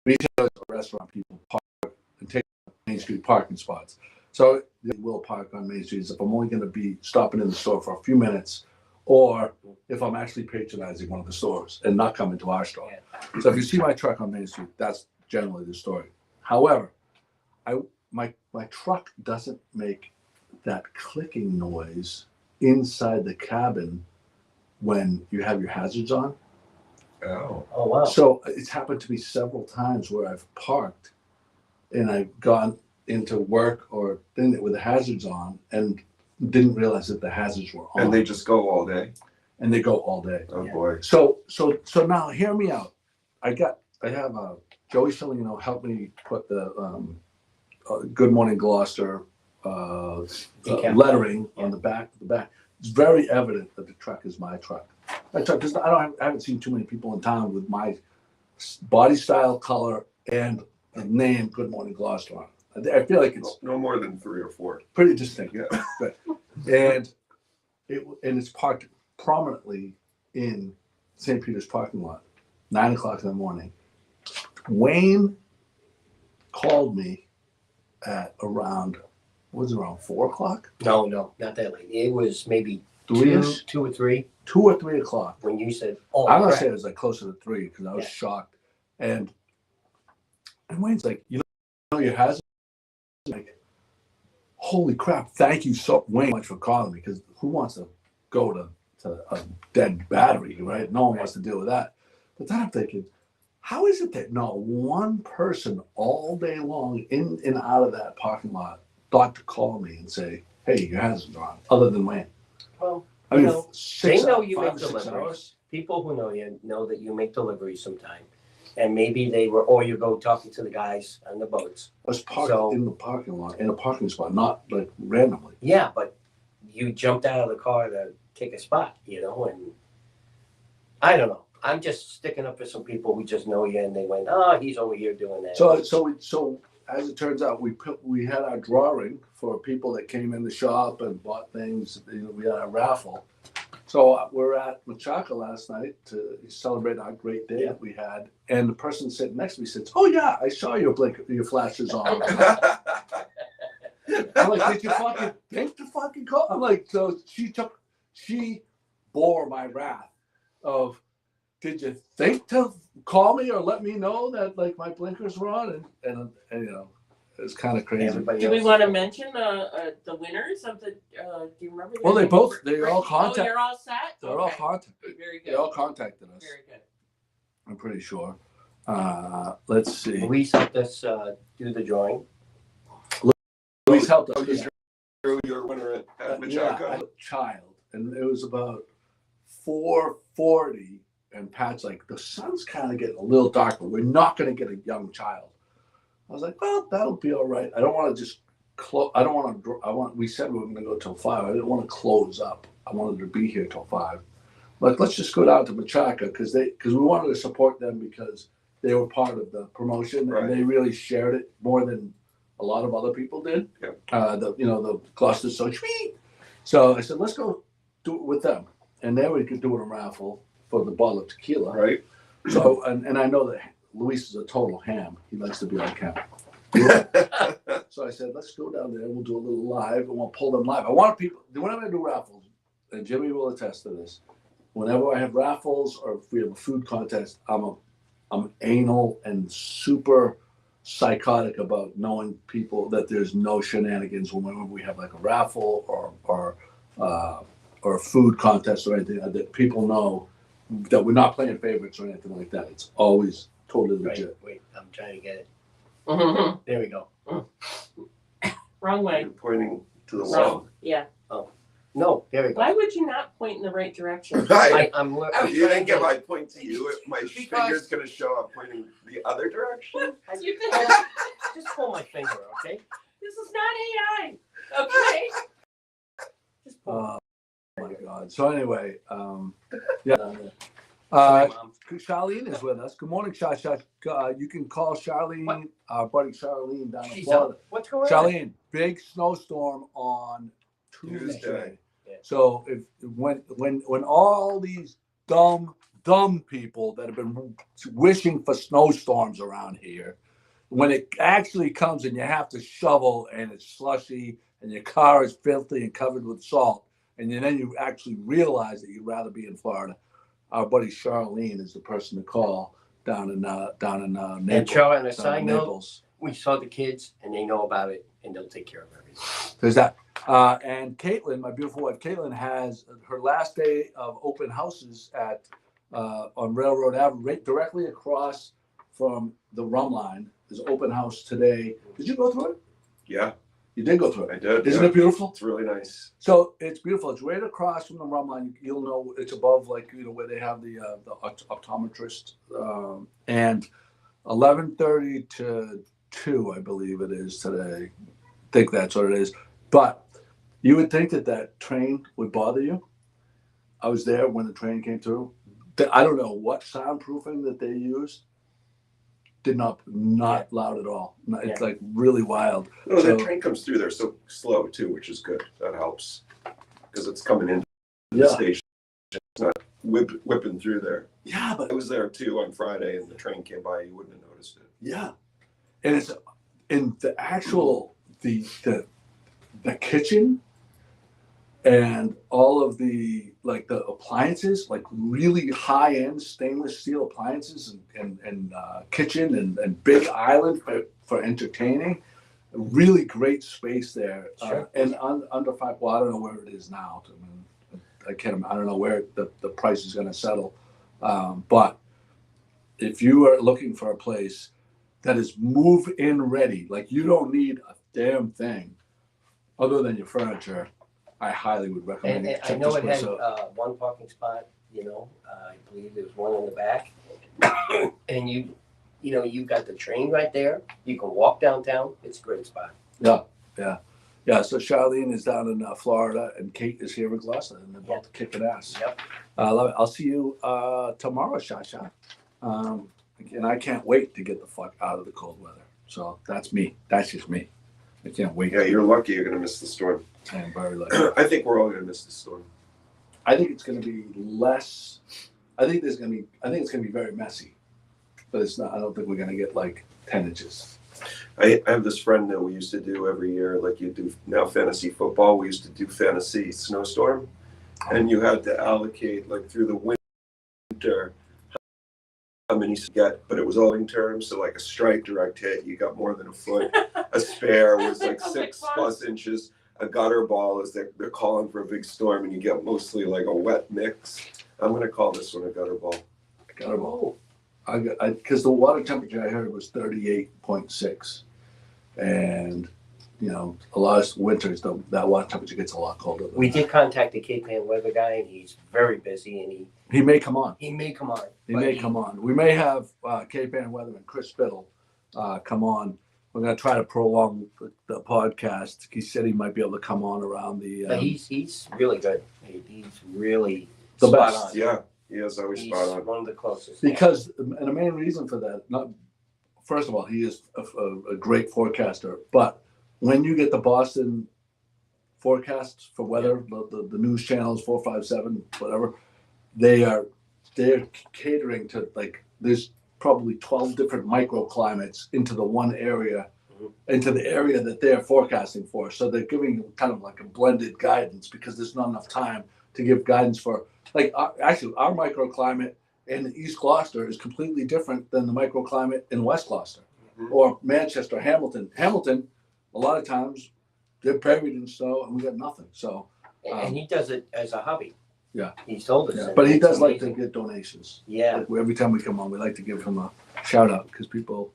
retailers or restaurant people park and take Main Street parking spots. So they will park on Main Street if I'm only going to be stopping in the store for a few minutes, or if I'm actually patronizing one of the stores and not coming to our store. Yeah. So if you see my truck on Main Street, that's generally the story. However, my truck doesn't make that clicking noise inside the cabin when you have your hazards on. Oh. Oh, wow. So it's happened to me several times where I've parked and I've gone into work or thing with the hazards on and didn't realize that the hazards were on. And they just go all day. And they go all day. Oh Yeah. boy. So now hear me out. I have Joey Cellino help me put the Good Morning Gloucester Decal. lettering on the back. It's very evident that the truck is my truck. Because I haven't seen too many people in town with my body style, color, and the name Good Morning Gloucester on it. I feel like it's No more than 3 or 4. pretty distinct. Yeah. But, and it's parked prominently in St. Peter's parking lot, 9 o'clock in the morning. Wayne called me at around 4 o'clock? No, not that late. It was maybe 3-ish? 2 or 3 2 or 3 o'clock. when you said, "Oh, I'm gonna crap." say it was like closer to 3 because I was Yeah. shocked. And Wayne's like, your hazard? Like, holy crap! Thank you so much for calling me, because who wants to go to a dead battery, right? No one wants to deal with that. But then I'm thinking, how is it that not one person all day long in and out of that parking lot thought to call me and say, "Hey, your hazards are on," other than Wayne? Well, I You mean, know, 6 they know hours, you 5 make or 6 deliveries. hours. People who know you know that you make deliveries sometime. And maybe they were, or you go talking to the guys on the boats. I was parked So- in the parking lot, in a parking spot, not like randomly. Yeah, but you jumped out of the car to take a spot, and I don't know. I'm just sticking up for some people who just know you and they went, oh, he's over here doing that. So as it turns out, we had our drawing for people that came in the shop and bought things. We had a raffle. So we're at Machaca last night to celebrate our great day that we had, and the person sitting next to me says, "Oh yeah, I saw your flashes on." I'm like, "Did you fucking think to fucking call?" I'm like, so she bore my wrath of, "Did you think to call me or let me know that like my blinkers were on?" And it's kind of crazy. Everybody Do we else- want to mention the winners of the? Do you remember? Well, they all Oh, contact. you're all set. They're all Okay. contacted. Very They good. all contacted us. Very good. I'm pretty sure. Let's see. Louise helped us do the drawing. Louise helped us. Oh, you drew your winner at Yeah, Machaca? I was a child, and it was about 4:40, and Pat's like, "The sun's kind of getting a little dark, but we're not going to get a young child." I was like, "Well, that'll be all right. I don't want to just close. I don't want to. We said we were going to go till 5. I didn't want to close up. I wanted to be here till 5. But let's just go down to Machaca because we wanted to support them because they were part of the promotion Right. and they really shared it more than a lot of other people did. Yeah. The Gloucester so sweet. So I said, let's go do it with them, and then we could do it a raffle for the bottle of tequila. Right. So and I know that Luis is a total ham. He likes to be on camera. So I said, let's go down there. We'll do a little live, and we'll pull them live. I want people. Whenever I do raffles, and Jimmy will attest to this. Whenever I have raffles or if we have a food contest, I'm anal and super psychotic about knowing people that there's no shenanigans whenever we have like a raffle or a food contest or anything that people know that we're not playing favorites or anything like that. It's always totally legit. Wait, I'm trying to get it. Mhm. There we go. Wrong way. You're pointing to the wall. Wrong. Yeah. No, there we go. Why would you not point in the right direction? I'm If you didn't get my point to you, my Because- finger's going to show up pointing the other direction. You can- just pull my finger, okay? This is not AI. Okay. Just pull. Oh my God. So anyway, yeah. Sorry, Mom. Charlene is with us. Good morning, Shasha. You can call Charlene, our buddy Charlene down in She's Florida. up. What's going on? Charlene, big snowstorm on Tuesday. Yeah. So when all these dumb people that have been wishing for snowstorms around here, when it actually comes and you have to shovel and it's slushy and your car is filthy and covered with salt, and then you actually realize that you'd rather be in Florida, our buddy Charlene is the person to call down in And Naples. Charlie, on a down side in note, Naples. we saw the kids and they know about it and they'll take care of everything. There's that. And Caitlin, my beautiful wife, Caitlin has her last day of open houses at on Railroad Avenue, right directly across from the rum line. There's an open house today. Did you go through it? Yeah, You did go through I it. did. Isn't yeah. it beautiful? It's really nice. So it's beautiful. It's right across from the rum line. You'll know it's above, where they have the optometrist. And 11:30 to 2, I believe it is today. I think that's what it is. But you would think that train would bother you. I was there when the train came through. I don't know what soundproofing that they used. Did not loud at all. It's like really wild. No, So- the train comes through there so slow too, which is good. That helps because it's coming into the Yeah. station. It's not whipping through there. Yeah, but I was there too on Friday, and the train came by. You wouldn't have noticed it. yeah, and it's in the actual the kitchen and all of the the appliances, like really high end stainless steel appliances and kitchen and big island for entertaining. A really great space there, Sure. and under 5. Well, I don't know where it is now. I don't know where the price is going to settle, but if you are looking for a place that is move-in ready, like you don't need a damn thing other than your furniture, I highly would recommend And you I check know this it place had out. one parking spot, I believe there was one in the back. And you've got the train right there. You can walk downtown. It's a great spot. Yeah, so Charlene is down in Florida, and Kate is here in Gloucester, and they're both kicking ass. Yep. I love it. I'll see you tomorrow, Shasha. And I can't wait to get the fuck out of the cold weather. So that's me. That's just me. I can't wait. Yeah, you're lucky you're going to miss the storm. I am very lucky. I think we're all going to miss the storm. I think it's going to be less. I think it's going to be very messy, but it's not. I don't think we're going to get like 10 inches. I have this friend that we used to do every year, like you do now fantasy football. We used to do fantasy snowstorm, and you had to allocate like through the winter how many you get, but it was all in terms. So like a strike direct hit, you got more than a foot. A spare was like 6+ inches. A gutter ball is they're calling for a big storm, and you get mostly like a wet mix. I'm going to call this one a gutter ball. Gutter ball. Because the water temperature I heard was 38.6, and a lot of winters that water temperature gets a lot colder. We did contact the Cape Ann weather guy, and he's very busy, and he may come on. he may come on. He may come on. We may have Cape Ann weatherman Chris Spittle come on. We're going to try to prolong the podcast. He said he might be able to come on around the. But he's really good. He's really The spot best. on. Yeah, he is always He's spot on. one of the closest. Because, and the main reason for that, first of all, he is a great forecaster. But when you get the Boston forecasts for weather, the news channels, 457, whatever, they're catering to there's probably 12 different microclimates into the one area, into the area that they're forecasting for. So they're giving kind of like a blended guidance because there's not enough time to give guidance for, actually our microclimate in East Gloucester is completely different than the microclimate in West Gloucester or Manchester, Hamilton. Hamilton, a lot of times they're buried in snow and we got nothing. So, and he does it as a hobby. Yeah. He's told us. yeah, and but he it's does like to amazing. get donations. Yeah. Every time we come on, we like to give him a shout out because people,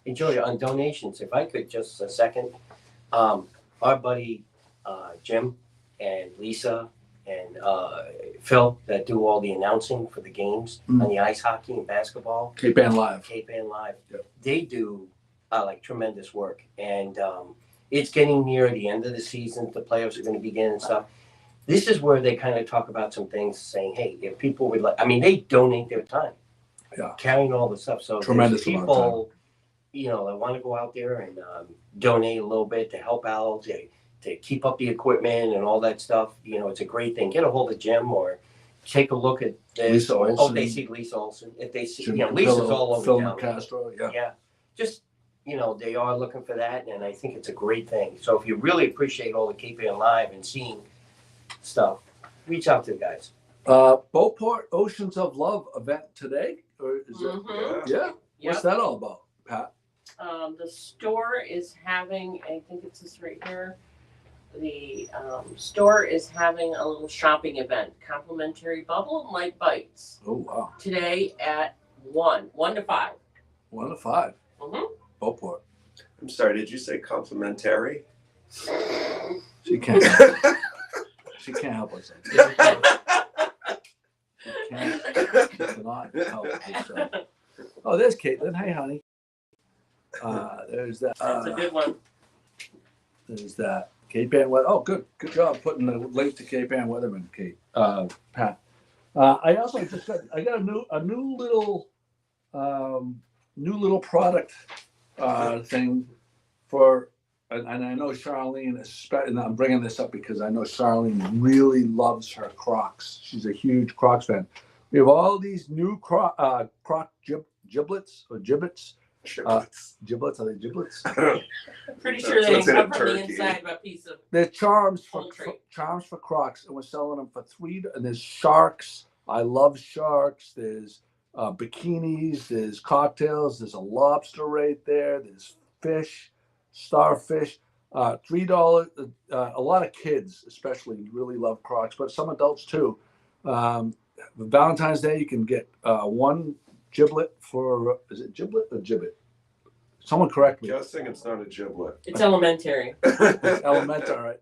Enjoy on donations. If I could just a second, our buddy Jim and Lisa and Phil that do all the announcing for the games on the ice hockey and basketball. Cape Ann Live. Cape Ann Live. Yep. They do tremendous work, and it's getting near the end of the season. The playoffs are going to begin and stuff. This is where they kind of talk about some things, saying, "Hey, if people would like," they donate their time, carrying all the stuff. So Tremendous there's amount of people, that want to go out there and donate a little bit to help out, to keep up the equipment and all that stuff. It's a great thing. Get a hold of Jim or take a look at this. Lisa Or, Olson. they see Lisa Olson. If they see, Jim Lisa's Capillo, all over Phil town. Castro. Yeah. Yeah, just they are looking for that, and I think it's a great thing. So if you really appreciate all the Cape Ann Live and seeing stuff, reach out to the guys. Beauport Oceans of Love event today, or is it? Yeah. What's that all about, Pat? The store is having, I think it's this right here. The store is having a little shopping event, complimentary bubble and light bites. Oh wow! Today at 1 to 5. 1 to 5. Mhm. Beauport. I'm sorry, did you say complimentary? She can't. She can't help herself. She cannot help herself. Oh, there's Caitlin. Hey, honey. There's that. That's a good one. There's that. Cape Ann Weather. Oh, good job putting the link to Cape Ann Weatherman, Kate. Pat. I also I got a new little product thing for, and I know Charlene, and I'm bringing this up because I know Charlene really loves her Crocs. She's a huge Crocs fan. We have all these new Croc giblets or gibbets. Giblets, are they giblets? Pretty sure they What's in a cover the turkey? inside of a piece of They're charms for poultry. Crocs, and we're selling them for $3. And there's sharks. I love sharks. There's bikinis. There's cocktails. There's a lobster right there. There's fish, starfish. $3. A lot of kids, especially, really love Crocs, but some adults too. Valentine's Day, you can get one giblet for, is it giblet or gibbet? Someone correct me. Guessing it's not a giblet. It's elementary. It's elementary.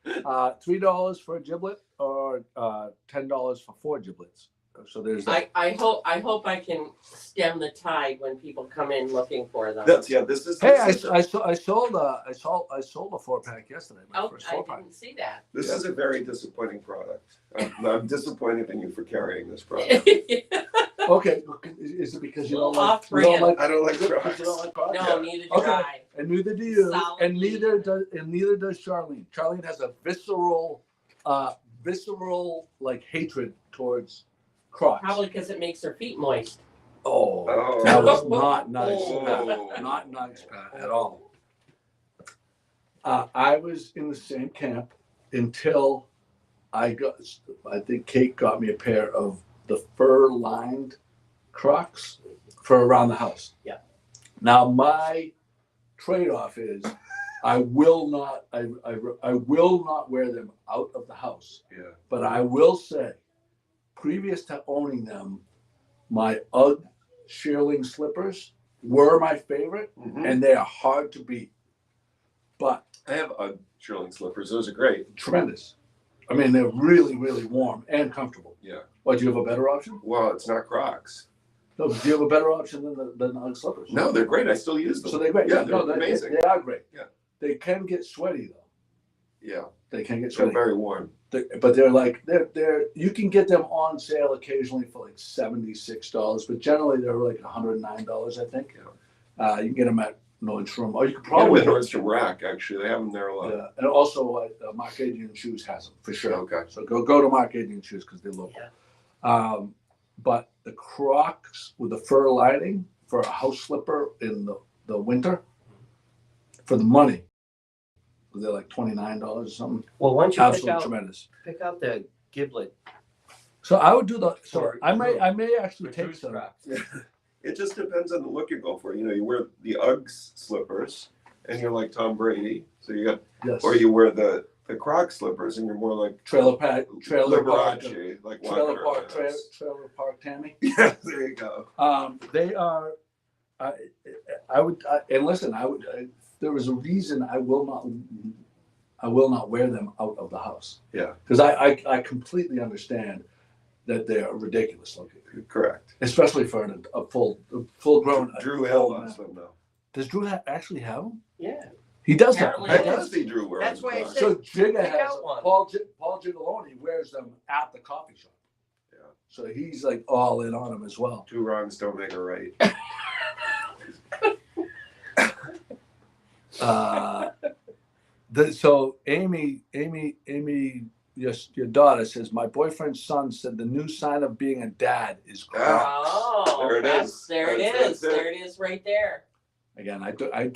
$3 for a giblet or $10 for 4 giblets. So there's that. I hope I can stem the tide when people come in looking for them. This is. Hey, this is I sold a 4-pack yesterday. My Oh, first I 4-pack. didn't see that. This is a very disappointing product. I'm disappointed in you for carrying this product. Okay, is it because you don't like? Off You don't brand. like I don't like because Crocs. you don't like Crocs? No, neither do Okay. I. And neither do you. Solid And neither leader. does Charlene. Charlene has a visceral like hatred towards Crocs. Probably because it makes her feet moist. Oh, Oh. that was not nice. Oh. Not nice, Pat, at all. I was in the same camp until I think Kate got me a pair of the fur-lined Crocs for around the house. Yeah. Now my trade-off is I will not wear them out of the house. Yeah. But I will say, previous to owning them, my UGG shearling slippers were my favorite, Mhm. and they are hard to beat. But I have UGG shearling slippers. Those are great. tremendous. I mean, they're really, really warm and comfortable. Yeah. What, do you have a better option? Well, it's not Crocs. No, do you have a better option than the UGG slippers? No, they're great. I still use them. So they're great. Yeah, No, they're amazing. They are great. Yeah. They can get sweaty though. Yeah, They can get they're sweaty. very warm. But they're you can get them on sale occasionally for like $76, but generally they're like $109, I think. Yeah. You can get them at Nordstrom, or you could Probably probably with Nordstrom Rack, actually. They have them there a lot. yeah. And also Mark Adrian Shoes has them for sure. Okay. So go to Mark Adrian Shoes because they're local. Yeah. But the Crocs with the fur lining for a house slipper in the winter, for the money, they're like $29 or something. Well, once you Absolutely tremendous. pick out the giblet, So I would do the. So For I may true. actually take some. Crocs. It just depends on the look you go for. You know, you wear the Uggs slippers and you're like Tom Brady. So you got, Yes. or you wear the Croc slippers and you're more like trailer park, like trailer walking park, around. trailer park, Tammy. Yeah, there you go. They are. I would and listen. There is a reason I will not wear them out of the house. Yeah. Because I completely understand that they are ridiculous looking, Correct. especially for a full grown. Drew Hill wants them though. Does Drew actually have them? Yeah. He does have them. Apparently I he can see Drew wearing That's why I Crocs. said- So Jigga Pick has out one. Paul Gigaloni wears them at the coffee shop. Yeah. So he's like all in on them as well. Two wrongs don't make a right. So Amy, your daughter says, my boyfriend's son said the new sign of being a dad is Crocs. Oh, There it is. There it That's is. it. There it is right there. Again,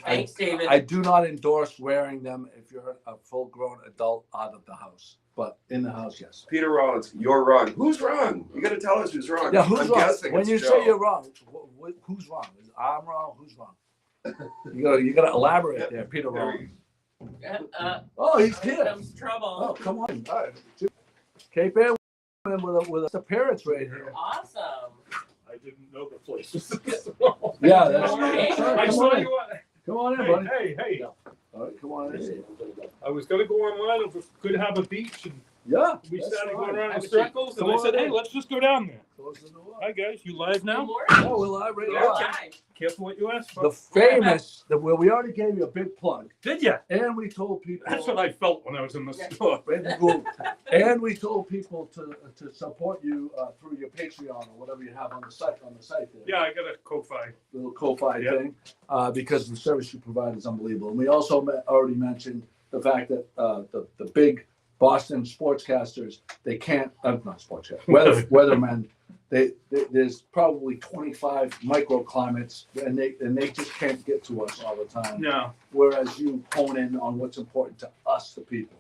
Thanks, David. I do not endorse wearing them if you're a full-grown adult out of the house, but in the house, yes. Peter Rollins, you're wrong. Who's wrong? You got to tell us who's wrong. Yeah, who's I'm wrong? guessing When it's you Joe. say you're wrong, who's wrong? I'm wrong. Who's wrong? You gotta elaborate there, Peter There Rollins. Oh, Oh, he's here here. comes trouble. Oh, come on. All right. Cape Ann with a parents right here. Awesome. I didn't know the place was this Yeah, that's Okay. I come saw on in. you. Come on in, Hey, buddy. hey. All right, come on in. I was gonna go online if we could have a beach, and Yeah. we that's started fine. going around in Have a seat. circles, and Come I said, on "Hey, in. let's just go down there." Close the door. Hi guys, you live Good now? morning. Oh, we're live right You're now. live. Careful what you ask for. The famous, well, we already gave you a big plug, Did ya? and we told people. That's what I felt when I was in the Yeah. store. And we told people to support you through your Patreon or whatever you have on the site there. Yeah, I got a Ko-Fi. Little Ko-Fi Yep. thing, because the service you provide is unbelievable. And we also already mentioned the fact that the big Boston sportscasters, they can't, not sportscasters, weathermen, there's probably 25 microclimates, and they just can't get to us all the time. No. Whereas you hone in on what's important to us, the people.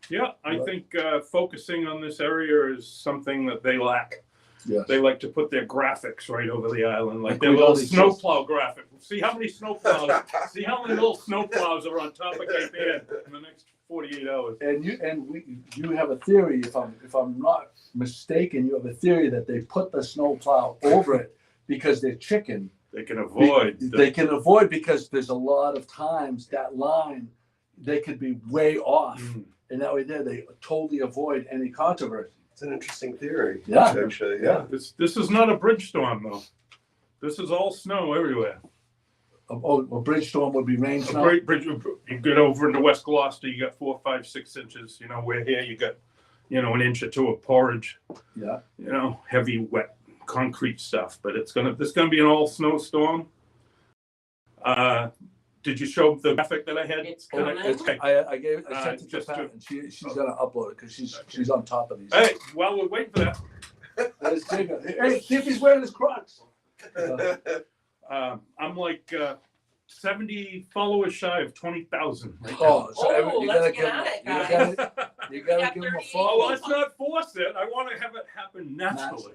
Yeah, I think focusing on this area is something that they lack. Yes. They like to put their graphics right over the island, like Like their we little always snowplow graphic. See how many snowplows, see how many little snowplows are on top of Cape Ann in the next 48 hours. And you have a theory, if I'm not mistaken, you have a theory that they put the snowplow over it because they're chicken, They can avoid. They can avoid because there's a lot of times that line, they could be way off. And that way there, they totally avoid any controversy. It's an interesting theory. Yeah. Actually, yeah. This is not a bridge storm though. This is all snow everywhere. A bridge storm would be rain A snow. great bridge. You get over into West Gloucester, you got 4, 5, 6 inches. You know, we're here, you got, an inch or two of porridge. Yeah. Heavy, wet, concrete stuff. But this is gonna be an all snow storm. Did you show the graphic that I had? It's coming. I sent it to Pat, and she's gonna upload it because she's on top of these. Hey, while we're waiting for that, There's Jacob. Hey, see if he's wearing his Crocs. I'm like 70 followers shy of 20,000. Let's get on it, guys. You gotta give him a Oh, follow. let's not force it. I want to have it happen naturally.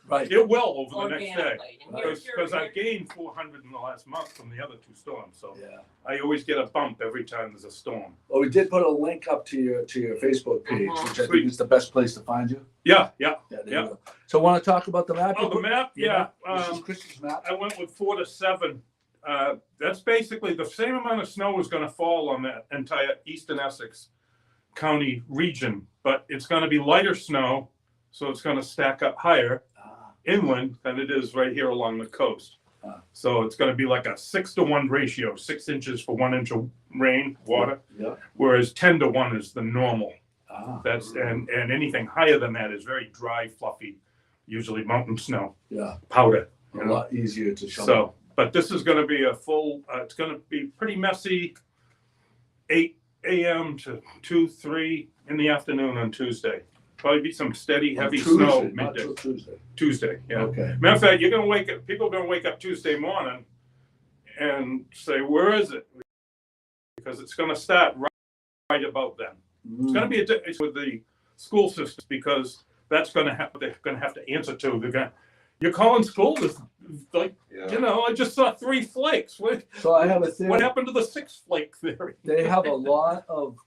Right. It will over the next day. Organically. And you're- Because I gained 400 in the last month from the other 2 storms. So Yeah. I always get a bump every time there's a storm. Well, we did put a link up to your Facebook page, Mhm. which I Sweet. think is the best place to find you. Yeah. Yeah. There Yeah. you go. So, want to talk about the map? Oh, the map? Yeah. This is Chris's map. I went with 4 to 7. That's basically the same amount of snow is going to fall on that entire eastern Essex County region, but it's going to be lighter snow, so it's going to stack up higher inland than it is right here along the coast. So it's going to be like a 6-to-1 ratio, 6 inches for 1 inch of rain, water, Yeah. whereas 10 to 1 is the normal. Ah. That's and anything higher than that is very dry, fluffy, usually mountain snow, Yeah. powder. A lot easier to show. So, but this is going to be a full. It's going to be pretty messy. 8 a.m. to 2, 3 in the afternoon on Tuesday. Probably be some steady, heavy snow Tuesday, not midday. till Tuesday. Tuesday, yeah. Okay. Matter of fact, you're gonna wake up. People are gonna wake up Tuesday morning and say, "Where is it?" Because it's gonna start right about then. It's gonna be it's with the school systems because that's gonna have they're gonna have to answer to. They're gonna. You're calling school this like I just saw 3 flakes. So I have a theory. What happened to the 6 flake theory? They have a lot of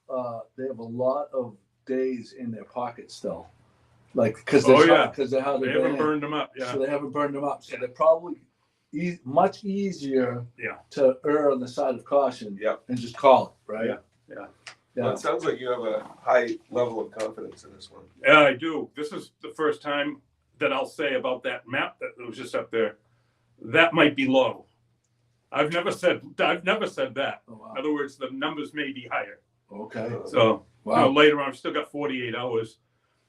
days in their pocket still, like because Oh, they're yeah. because they're how They they're haven't banned. burned them up. Yeah. So they haven't burned them up. So they're probably much easier to err on the side of caution and just call it, right? Yeah. Well, it sounds like you have a high level of confidence in this one. Yeah, I do. This is the first time that I'll say about that map that was just up there. That might be low. I've never said that. Oh, wow. In other words, the numbers may be higher. Okay. So Wow. later on, I've still got 48 hours.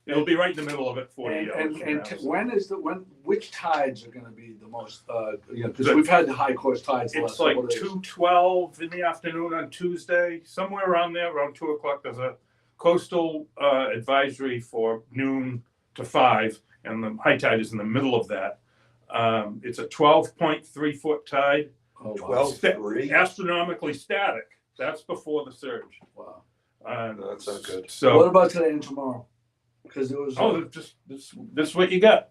It'll be right in the middle of it, 48 hours. from now. Which tides are going to be the most? Because we've had the high course tides. The It's last like couple days. 2:12 in the afternoon on Tuesday, somewhere around there, around 2 o'clock. There's a coastal advisory for noon to 5, and the high tide is in the middle of that. It's a 12.3 foot tide, Oh, wow. 12.3. astronomically static. That's before the surge. Wow. No, that's not good. What So, about today and tomorrow? Because it was. just this is what you got.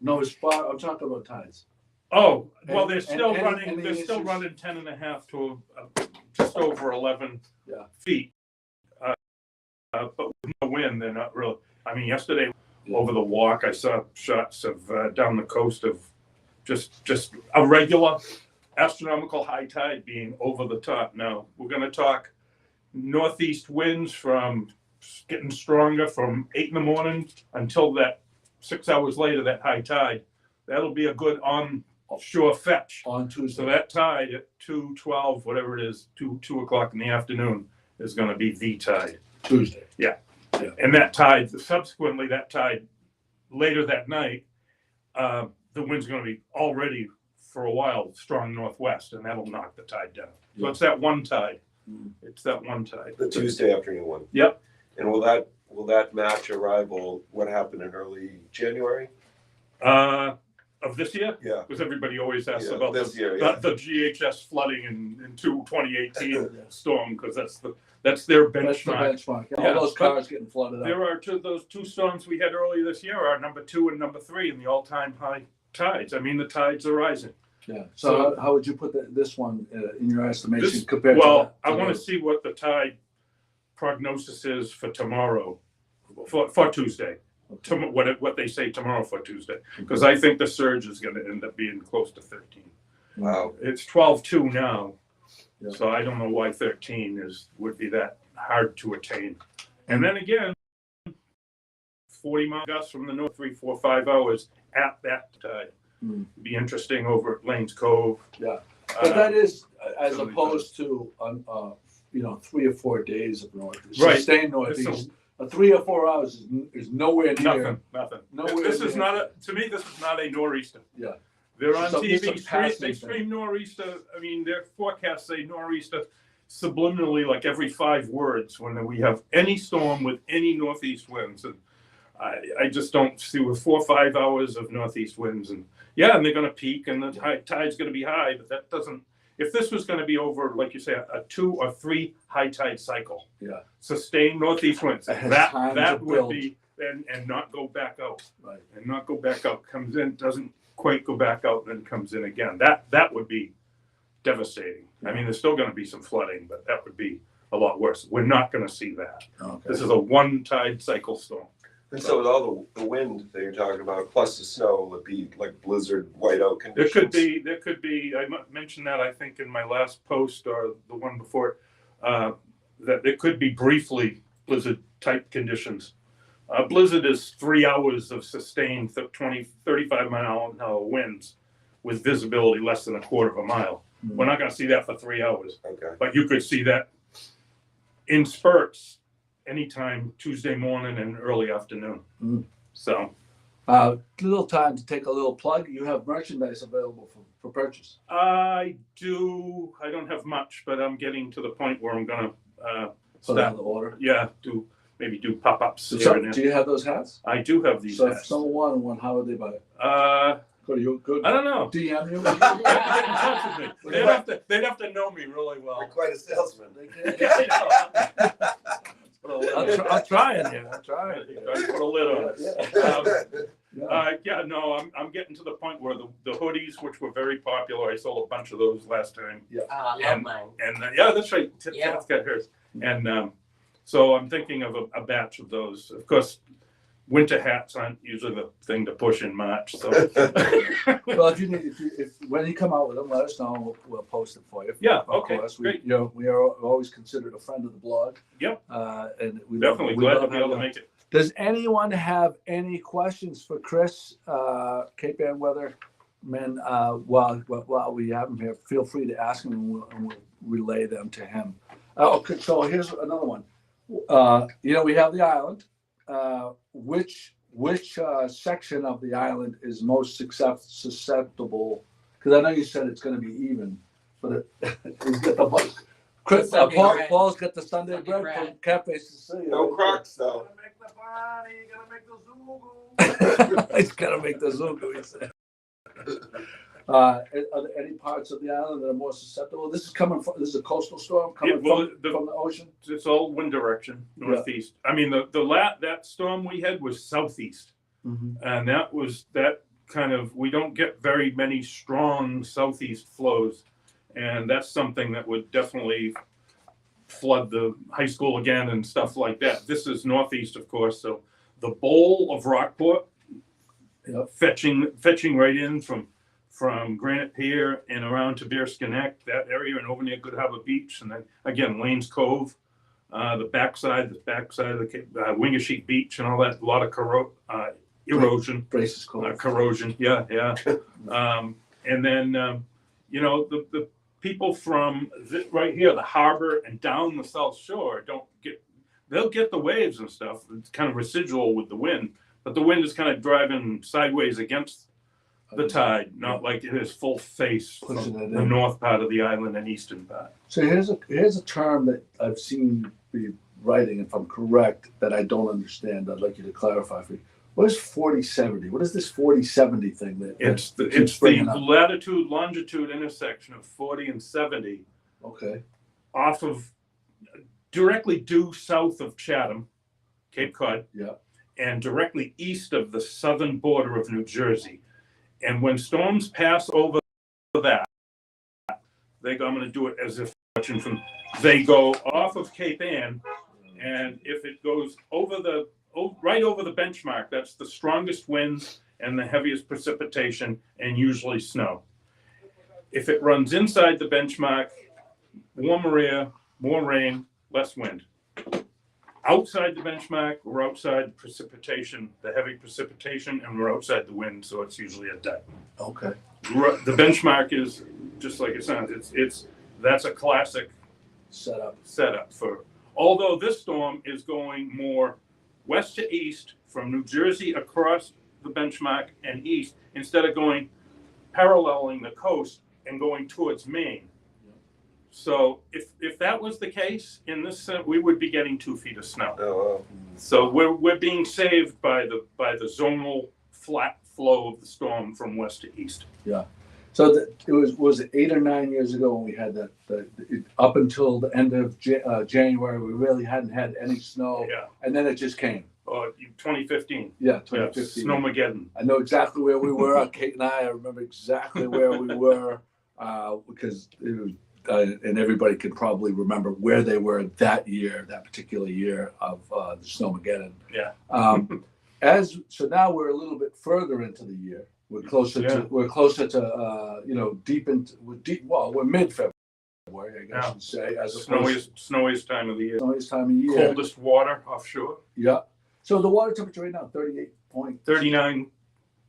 No, it's far. I'm talking about tides. Oh, well, And- they're still and- running. any They're still issues? running 10.5 to just over 11 feet. But with no wind, they're not real. I mean, yesterday over the walk, I saw shots of down the coast of just a regular astronomical high tide being over the top. Now we're going to talk northeast winds from getting stronger from 8 in the morning until that 6 hours later. That high tide, that'll be a good onshore fetch. On Tuesday. So that tide at 2:12, whatever it is, 2 o'clock in the afternoon is going to be the tide. Tuesday. And that tide, subsequently, that tide later that night, the wind's going to be already for a while strong northwest, and that'll knock the tide down. So it's that one tide. It's that one tide. The Tuesday afternoon one. Yep. And will that match arrival? What happened in early January? Of this year? Yeah. Because everybody always asks Yeah, about this year, yeah. the GHS flooding in 2018 storm, because that's their That's the benchmark. benchmark. Yeah, All those but cars getting flooded out. There are those 2 storms we had earlier this year are number 2 and number 3 in the all-time high tides. I mean, the tides are rising. Yeah. So how would you put this one in your estimation compared Well, to that? I want to see what the tide prognosis is for tomorrow, for Tuesday. What they say tomorrow for Tuesday, because I think the surge is going to end up being close to 13. Wow. It's 12.2 now. Yeah. So I don't know why 13 would be that hard to attain. And then again, 40 mile gusts from the north, 3, 4, 5 hours at that tide. Be interesting over at Lanes Cove. Yeah, but that is as really opposed to 3 or 4 days of northeast. Right. Sustained northeast. 3 or 4 hours is nowhere near. Nothing. Nowhere This is near. not to me. This is not a nor'easter. Yeah. They're on So this TV. is a passing They thing. stream nor'easter. I mean, their forecasts say nor'easter subliminally, like every 5 words when we have any storm with any northeast winds. And I just don't see with 4 or 5 hours of northeast winds. And yeah, and they're going to peak and the tide's going to be high, but that doesn't. If this was going to be over, like you say, a 2 or 3 high tide cycle, sustained northeast winds, that would be and not go back out, Right. And not go back out. Comes in, doesn't quite go back out, and then comes in again. That would be devastating. I mean, there's still going to be some flooding, but that would be a lot worse. We're not going to see that. Okay. This is a 1 tide cycle storm. And so with all the wind that you're talking about, plus the snow, would be like blizzard, whiteout There conditions. could be. I mentioned that I think in my last post or the one before that there could be briefly blizzard type conditions. Blizzard is 3 hours of sustained 35 mile an hour winds with visibility less than a quarter of a mile. We're not going to see that for 3 hours, Okay. but you could see that in spurts anytime Tuesday morning and early afternoon. So little time to take a little plug. You have merchandise available for purchase. I do. I don't have much, but I'm getting to the point where I'm gonna Put out the order. Yeah, do pop-ups So, here and do there. you have those hats? I do have these So if hats. someone wanted one, how would they buy it? I Go to you. Go don't know. DM you. Get in touch with me. They'd have to know me really well. You're quite a salesman. I'm trying here. I'm trying. Put a lid on it. I'm getting to the point where the hoodies, which were very popular, I sold a bunch of those last time. I love mine. And that's right. Yeah. That's got hers. And so I'm thinking of a batch of those. Of course, winter hats aren't usually the thing to push in March. So Well, if when you come out with them, let us know. We'll post it for you. Yeah, Of okay, course. great. We are always considered a friend of the blog. Yep. And we definitely we glad to love be able to having make it. Does anyone have any questions for Chris, Cape Ann Weather? Man, while we have him here, feel free to ask him and we'll relay them to him. Okay, so here's another one. We have the island. Which section of the island is most susceptible? Because I know you said it's going to be even, but it's got the Chris, Sunday bread. Paul's got the Sunday Sunday bread bread. from Cafe Sicilia. No Crocs though. He's gonna make the Zugu, he said. Are there any parts of the island that are more susceptible? This is a coastal storm coming from the ocean. It's all wind direction, northeast. I mean, that storm we had was southeast, and that kind of, we don't get very many strong southeast flows, and that's something that would definitely flood the high school again and stuff like that. This is northeast, of course, so the bowl of Rockport, fetching right in from Granite Pier and around to Bearskin, that area, and over near Good Harbor Beach, and then again Lanes Cove, the backside of the Wingasheet Beach, and all that. A lot of erosion, Braces Cove. corrosion. Yeah. And then the people from right here, the harbor and down the South Shore, they'll get the waves and stuff. It's kind of residual with the wind, but the wind is kind of driving sideways against the tide, not like it is full face from the north part of the island and eastern part. So here's a term that I've seen be writing, if I'm correct, that I don't understand. I'd like you to clarify for me. What is 40/70? What is this 40/70 thing that It's the latitude longitude intersection of 40 and 70. Okay. Off of directly due south of Chatham, Cape Cod. Yeah. And directly east of the southern border of New Jersey. And when storms pass over that, I'm going to do it as if watching from. They go off of Cape Ann, and if it goes right over the benchmark, that's the strongest winds and the heaviest precipitation, and usually snow. If it runs inside the benchmark, warmer air, more rain, less wind. Outside the benchmark, we're outside precipitation, the heavy precipitation, and we're outside the wind, so it's usually a dead. Okay. The benchmark is just like it sounds. That's a classic setup for. Although this storm is going more west to east from New Jersey across the benchmark and east, instead of going paralleling the coast and going towards Maine. So if that was the case in this, we would be getting 2 feet of snow. Oh, wow. So we're being saved by the zonal flat flow of the storm from west to east. Yeah. So it was it 8 or 9 years ago when we had that. Up until the end of January, we really hadn't had any snow. Yeah. And then it just came. 2015. Yeah, 2015. Snowmageddon. I know exactly where we were. Kate and I remember exactly where we were because it was, and everybody could probably remember where they were that year, that particular year of the Snowmageddon. Yeah. So now we're a little bit further into the year. We're closer to we're mid-February, I guess you'd say, as Snowiest time of the year. snowiest time of year. Coldest water offshore. Yeah. So the water temperature right now 39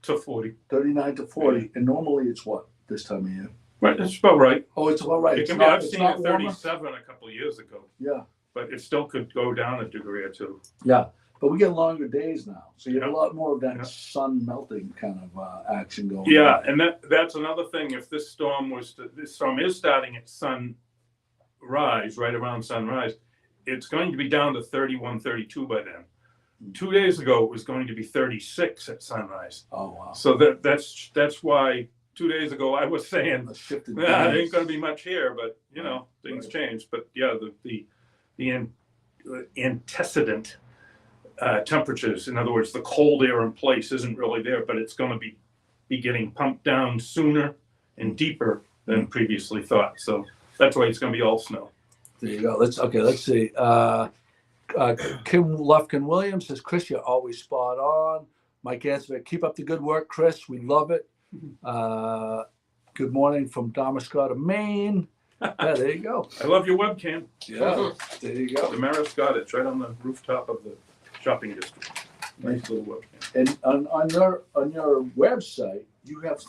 to 40. 39 to 40, Yeah. and normally it's what this time of year? Right, that's about right. Oh, it's about right. I've seen it 37 a couple of years ago. Yeah. But it still could go down a degree or two. Yeah. But we get longer days now, so you have Yeah. a lot more of that Yeah. sun melting kind of action going. Yeah, on. and that's another thing. If this storm is starting at sunrise, right around sunrise, it's going to be down to 31, 32 by then. 2 days ago, it was going to be 36 at sunrise. Oh wow. So that's why 2 days ago I was saying, A shift in it ain't going to be much here, but things Right. change. But yeah, the antecedent temperatures, in other words, the cold air in place isn't really there, but it's going to be getting pumped down sooner and deeper than previously thought. So that's why it's going to be all snow. There you go. Let's see. Kim Lufkin Williams says, Chris, you're always spot on. Mike Ansver, keep up the good work, Chris. We love it. Good morning from Damascus, Maine. Yeah, there you go. I love your webcam. Yeah, there you go. Damaris got it. It's right on the rooftop of the shopping district. Nice little webcam. And on your website, do you have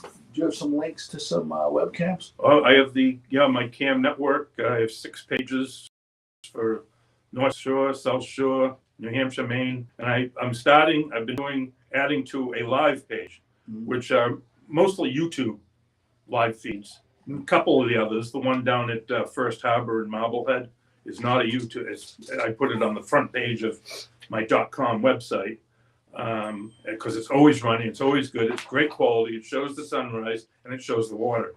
some links to some webcams? Oh, I have my cam network. I have 6 pages for North Shore, South Shore, New Hampshire, Maine, and I've been adding to a live page, which are mostly YouTube live feeds. A couple of the others, the one down at First Harbor in Marblehead, is not a YouTube. I put it on the front page of my .com website because it's always running. It's always good. It's great quality. It shows the sunrise and it shows the water.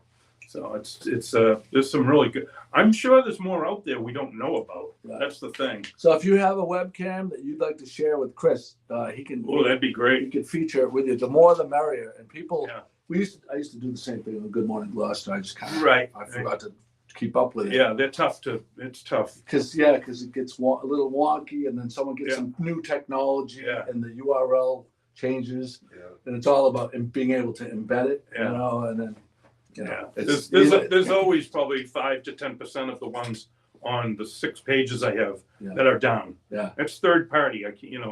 So it's there's some really good. I'm sure there's more out there we don't know about. Right. That's the thing. So if you have a webcam that you'd like to share with Chris, he can. Oh, that'd be He great. could feature it with you. The more, the merrier. And people, Yeah. I used to do the same thing on Good Morning Gloucester. I just kind of, Right. I forgot to keep up with it. Yeah, it's tough. Because it gets a little wonky, and then someone gets Yeah. some new technology, Yeah. and the URL changes, Yeah. and it's all about being able to embed it, Yeah. and then, Yeah, it's, there's always probably 5 to 10% of the ones on the 6 pages I have Yeah. that are down. Yeah. That's third party. I hear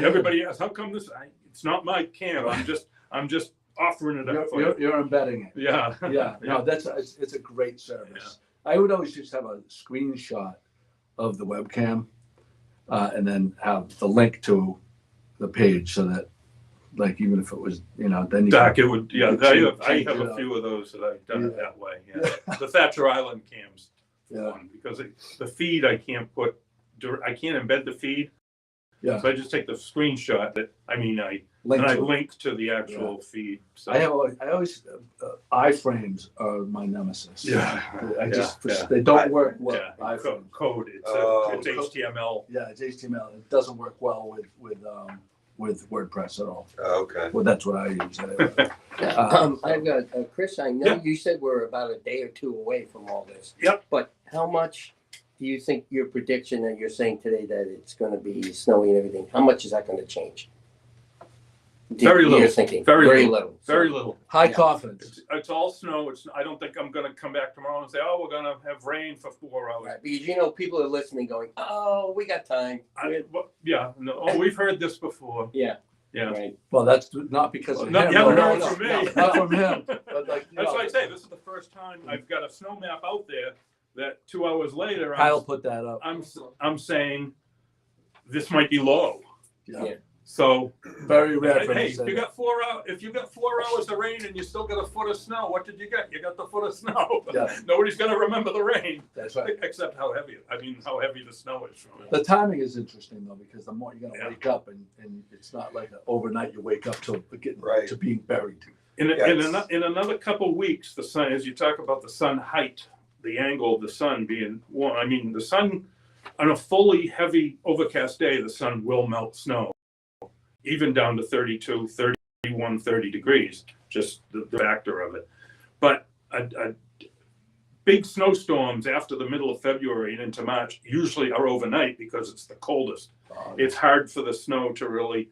everybody asks, how come this? It's not my cam. I'm just offering it up for you. you're embedding it. Yeah. Yeah, no, it's a great service. I would always just have a screenshot of the webcam, and then have the link to the page so that, like, even if it was, then you Doc, it would. Yeah, I change have it a up. few of those that I've done it Yeah. that way. Yeah. The Thatcher Island cams. Yeah. One, because the feed I can't embed the feed. Yeah. So I just take the screenshot I link to it. link to the actual feed. So. I always iframes are my nemesis. Yeah. They don't work well. Yeah, iframes. code. It's Oh. HTML. Yeah, it's HTML. It doesn't work well with WordPress at all. Oh, okay. Well, that's what I use anyway. I've got, Chris, I know Yeah. you said we're about a day or two away from all this. Yep. But how much do you think your prediction that you're saying today that it's going to be snowy and everything, how much is that going to change? Very You're little. thinking Very little. Very little. High Yeah. confidence. It's all snow. I don't think I'm going to come back tomorrow and say, oh, we're going to have rain for 4 hours. Right, because you know people are listening, going, "Oh, we got time." We've heard this before. Yeah. Yeah. Right. Well, that's not because of Not, him. you haven't No, heard no, from me. no, not from him. But like, That's why I say this is the first time I've got a snow map out there that 2 hours later Kyle put that up. I'm saying this might be low. Yeah. So Very rare for him hey, to say if you that. got 4 hours, if you got 4 hours of rain and you still got a foot of snow, what did you get? You got the foot of snow. Yeah. Nobody's gonna remember the rain, That's right. except how heavy the snow is from it. The timing is interesting though, because the more you're gonna Yeah. wake up and it's not like overnight you wake up to getting Right. to being buried. In Yes. another couple weeks, the sun, as you talk about the sun height, the angle of the sun being warm. I mean, the sun on a fully heavy overcast day, the sun will melt snow, even down to 32, 31, 30 degrees, just the factor of it. But big snowstorms after the middle of February and into March usually are overnight because it's the coldest. It's hard for the snow to really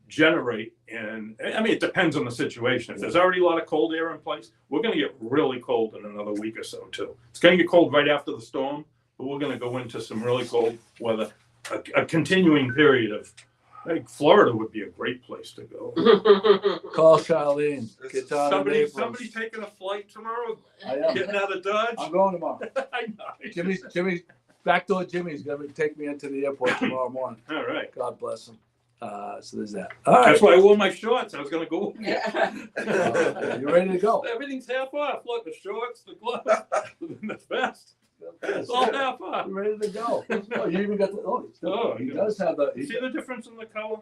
generate. And I mean, it depends on the situation. If there's already a lot of cold air in place, we're going to get really cold in another week or so too. It's going to get cold right after the storm, but we're going to go into some really cold weather, a continuing period of, I think Florida would be a great place to go. Call Charlene. Get down in Naples. Somebody taking a flight tomorrow, I am. getting out of Dodge. I'm going tomorrow. I know. Jimmy's backdoor Jimmy's gonna take me into the airport tomorrow morning. All right. God bless him. So there's that. All right. That's why I wore my shorts. I was going to go. You ready to go? Everything's half off. Look, the shorts, the gloves, the vest. It's all half off. You ready to go? Oh, you even got the. He does have the. You see the difference in the color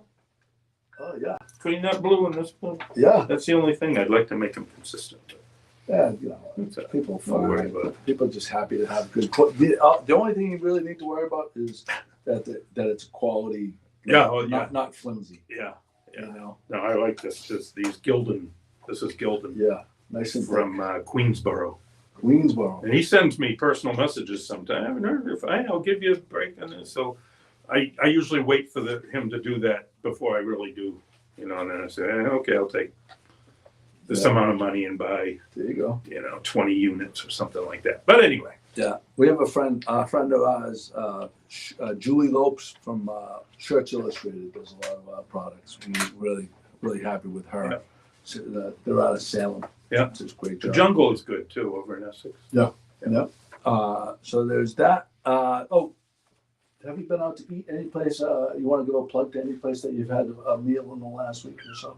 Oh yeah. between that blue and this blue? Yeah. That's the only thing I'd like to make them consistent. Yeah. You know, That's it. people Don't worry fine. about it. People are just happy to have good. The only thing you really need to worry about is that it's quality. Yeah, well, yeah. Not flimsy. Yeah. You know. No, I like this. These Gildan. This is Gildan Yeah. Nice and from Queensboro. Queensboro. And he sends me personal messages sometimes. I haven't heard if I'll give you a break on this. So I usually wait for him to do that before I really do, you know, and then I say, okay, I'll take this amount of money and buy, There you go. 20 units or something like that. But anyway. Yeah, we have a friend of ours, Julie Lopes from Shirts Illustrated, does a lot of products. We're really happy with her. Yeah. So, they're out of Salem. Yeah. It's a great The job. jungle is good too over in Essex. Yeah. So there's that. Have you been out to eat any place? You want to go plug to any place that you've had a meal in the last week or so?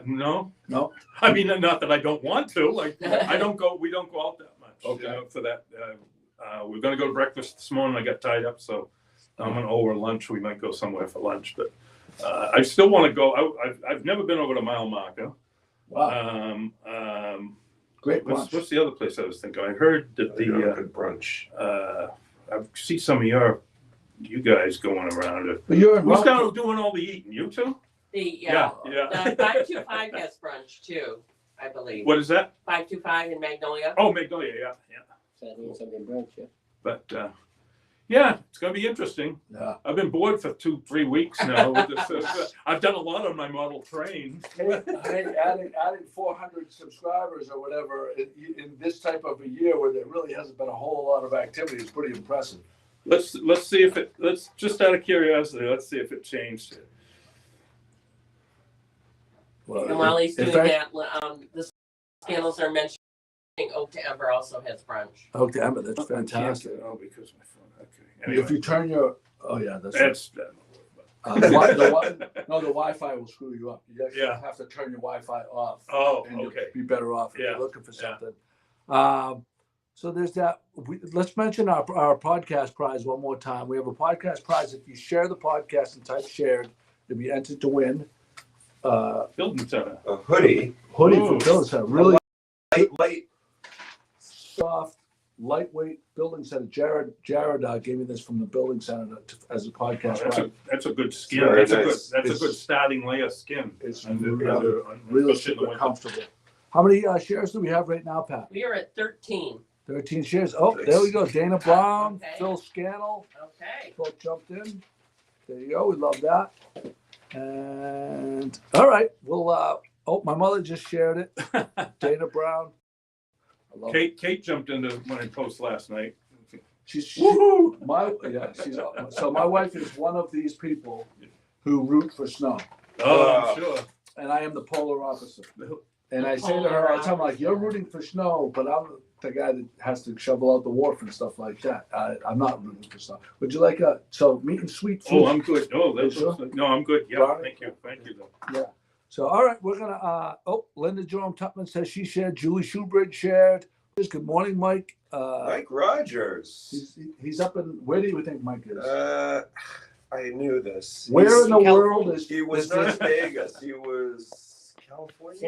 No. No. I mean, not that I don't want to. Like, we don't go out that much. Okay. For that, we're going to go to breakfast this morning. I got tied up, so I'm going to over lunch. We might go somewhere for lunch, but I still want to go. I've never been over to Mile Marker. Wow. Great brunch. What's the other place I was thinking? I heard that good brunch. I see some of you guys going around it. But you're in Who's Rockford. down doing all the eating? You two? Yeah. Yeah. 525 has brunch too, I believe. What is that? 525 in Magnolia. Oh, Magnolia. Yeah. Saturday and Sunday brunch, yeah. But yeah, it's going to be interesting. Yeah. I've been bored for 2-3 weeks now. With this, I've done a lot on my model train. Hey, adding 400 subscribers or whatever in this type of a year where there really hasn't been a whole lot of activity is pretty impressive. Let's see if let's just out of curiosity, let's see if it changed. Well, And while he's in doing fact- that, the scandals are mentioning Oak to Ember also has brunch. Okay, Emma, that's fantastic. Oh, because my phone. Okay. Anyway, If you turn your, that's that's the Wi-Fi will screw you up. You actually Yeah. have to turn your Wi-Fi off. oh, And you'll okay. be better off if Yeah. you're looking for Yeah. something. So there's that. Let's mention our podcast prize one more time. We have a podcast prize. If you share the podcast and type shared, you'll be entered to win Building center. A hoodie, hoodie Ooh. from Building Center. Really light. soft, lightweight Building Center. Jared gave me this from the Building Center as a podcast prize. That's a good skin. Very That's a nice. good starting layer of skin. It's Under- really, under- really especially in the super winter. comfortable. How many shares do we have right now, Pat? We are at 13. 13 shares. Oh, there we go. Dana Brown, Okay. Phil Scannell. Okay. Phil jumped in. There you go. We love that. And all right, we'll. My mother just shared it. Dana Brown. I love it. Kate jumped into when I posted last night. She's Woohoo! so my wife is one of these people who root for snow, Oh, I'm sure. and I am the polar opposite. And I say to her all the time, like, you're rooting for snow, but I'm the guy that has to shovel out the wharf and stuff like that. I'm not rooting for snow. Would you like meat and sweet food? Oh, I'm good. Oh, that's Sure? no, I'm good. Yeah, Right. thank you. Thank you, though. Yeah. So, all right, we're gonna. Linda Jerome Tupman says she shared. Julie Shoebridge shared. Good morning, Mike. Mike Rogers. He's up in. Where do you think Mike is? I knew this. Where in the California. world is He was not Vegas. He was California.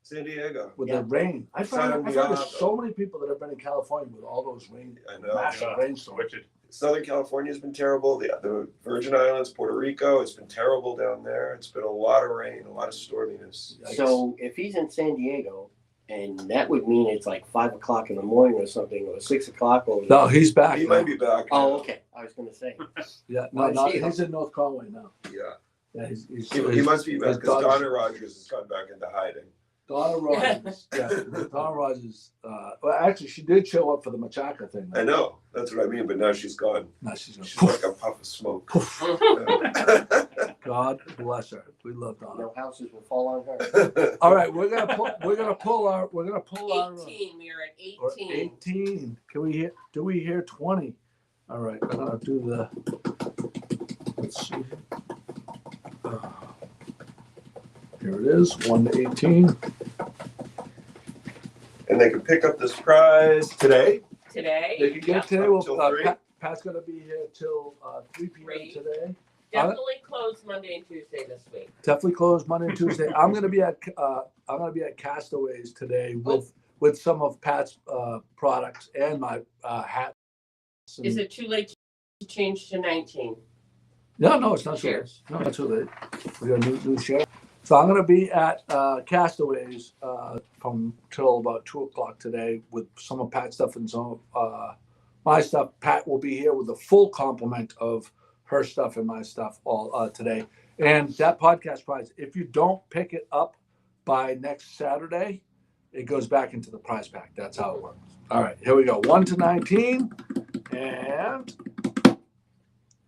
San Diego. with Yeah. the rain? I've San heard Diego. of so many people that have been in California with all those rain, I know. massive rainstorms. Wicked. Southern California's been terrible. The Virgin Islands, Puerto Rico, it's been terrible down there. It's been a lot of rain, a lot of storminess. So if he's in San Diego, and that would mean it's like 5 o'clock in the morning or something, or 6 o'clock. Or No, he's back. He now. might be back. Oh, now. okay. I was going to say. Yeah, I no, see. he's in North Conway now. Yeah. Yeah, he's He must be back his because daughter's- Donna Rogers has gone back into hiding. Donna Rogers. Yeah, Donna Rogers. Well, actually, she did show up for the Machaca thing. I know. That's what I mean. But now she's gone. Now she's She's gonna like a puff of smoke. God bless her. We love Donna. No houses will fall on her. All right, we're gonna pull our 18. We are at 18. 18. Can we hear? Do we hear 20? All right, I'm gonna do the. Let's see. Here it is, 1 to 18. And they can pick up this prize today. Today. They can get Yep. today. Well, Till 3. Pat's gonna be here till 3 p.m. Great. today. Definitely closed Monday and Tuesday this week. Definitely closed Monday and Tuesday. I'm gonna be at Castaways today with some of Pat's products and my hats. and- Is it too late to change to 19? No, it's not too late. Shares. No, it's too late. We got a new share. So I'm gonna be at Castaways from till about 2:00 today with some of Pat's stuff and some of my stuff. Pat will be here with a full complement of her stuff and my stuff all today. And that podcast prize, if you don't pick it up by next Saturday, it goes back into the prize pack. That's how it works. All right, here we go. 1 to 19 and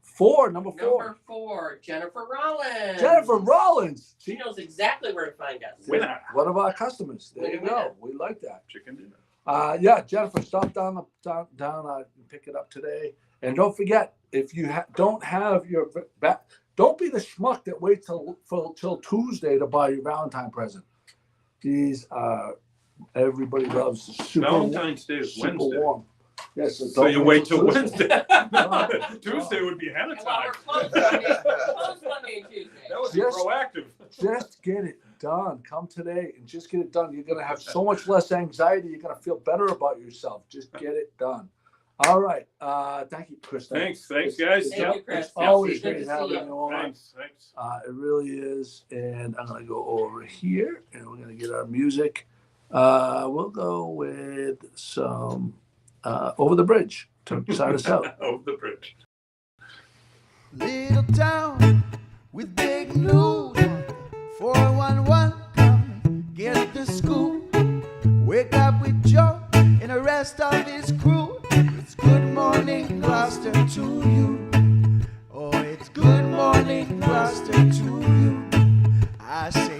4, number 4. Number 4, Jennifer Rollins. Jennifer Rollins. She knows exactly where to find us. Winner. One of our customers. There you Winner. go. We like that. Chicken dinner. Yeah, Jennifer, stop down and pick it up today. And don't forget, if you don't have your don't be the schmuck that waits till Tuesday to buy your Valentine present. These everybody loves super Valentine's Day is super Wednesday. warm. Yes, So you wait till Tuesday. Wednesday. No. Tuesday would be ahead of Well, time. we're closed Monday and Tuesday. That was Yes. proactive. Just get it done. Come today and just get it done. You're gonna have so much less anxiety. You're gonna feel better about yourself. Just get it done. All right. Thank you, Chris. Thanks, guys. Thank you, Chris. It's always Good great to having see you. you on. Thanks. It really is. And I'm gonna go over here and we're gonna get our music. We'll go with some Over the Bridge to start us out. Over the bridge. Little town with big news. 411, come get the scoop. Wake up with Joe and the rest of his crew. It's good morning, Gloucester, to you. Oh, it's good morning, Gloucester, to you. I say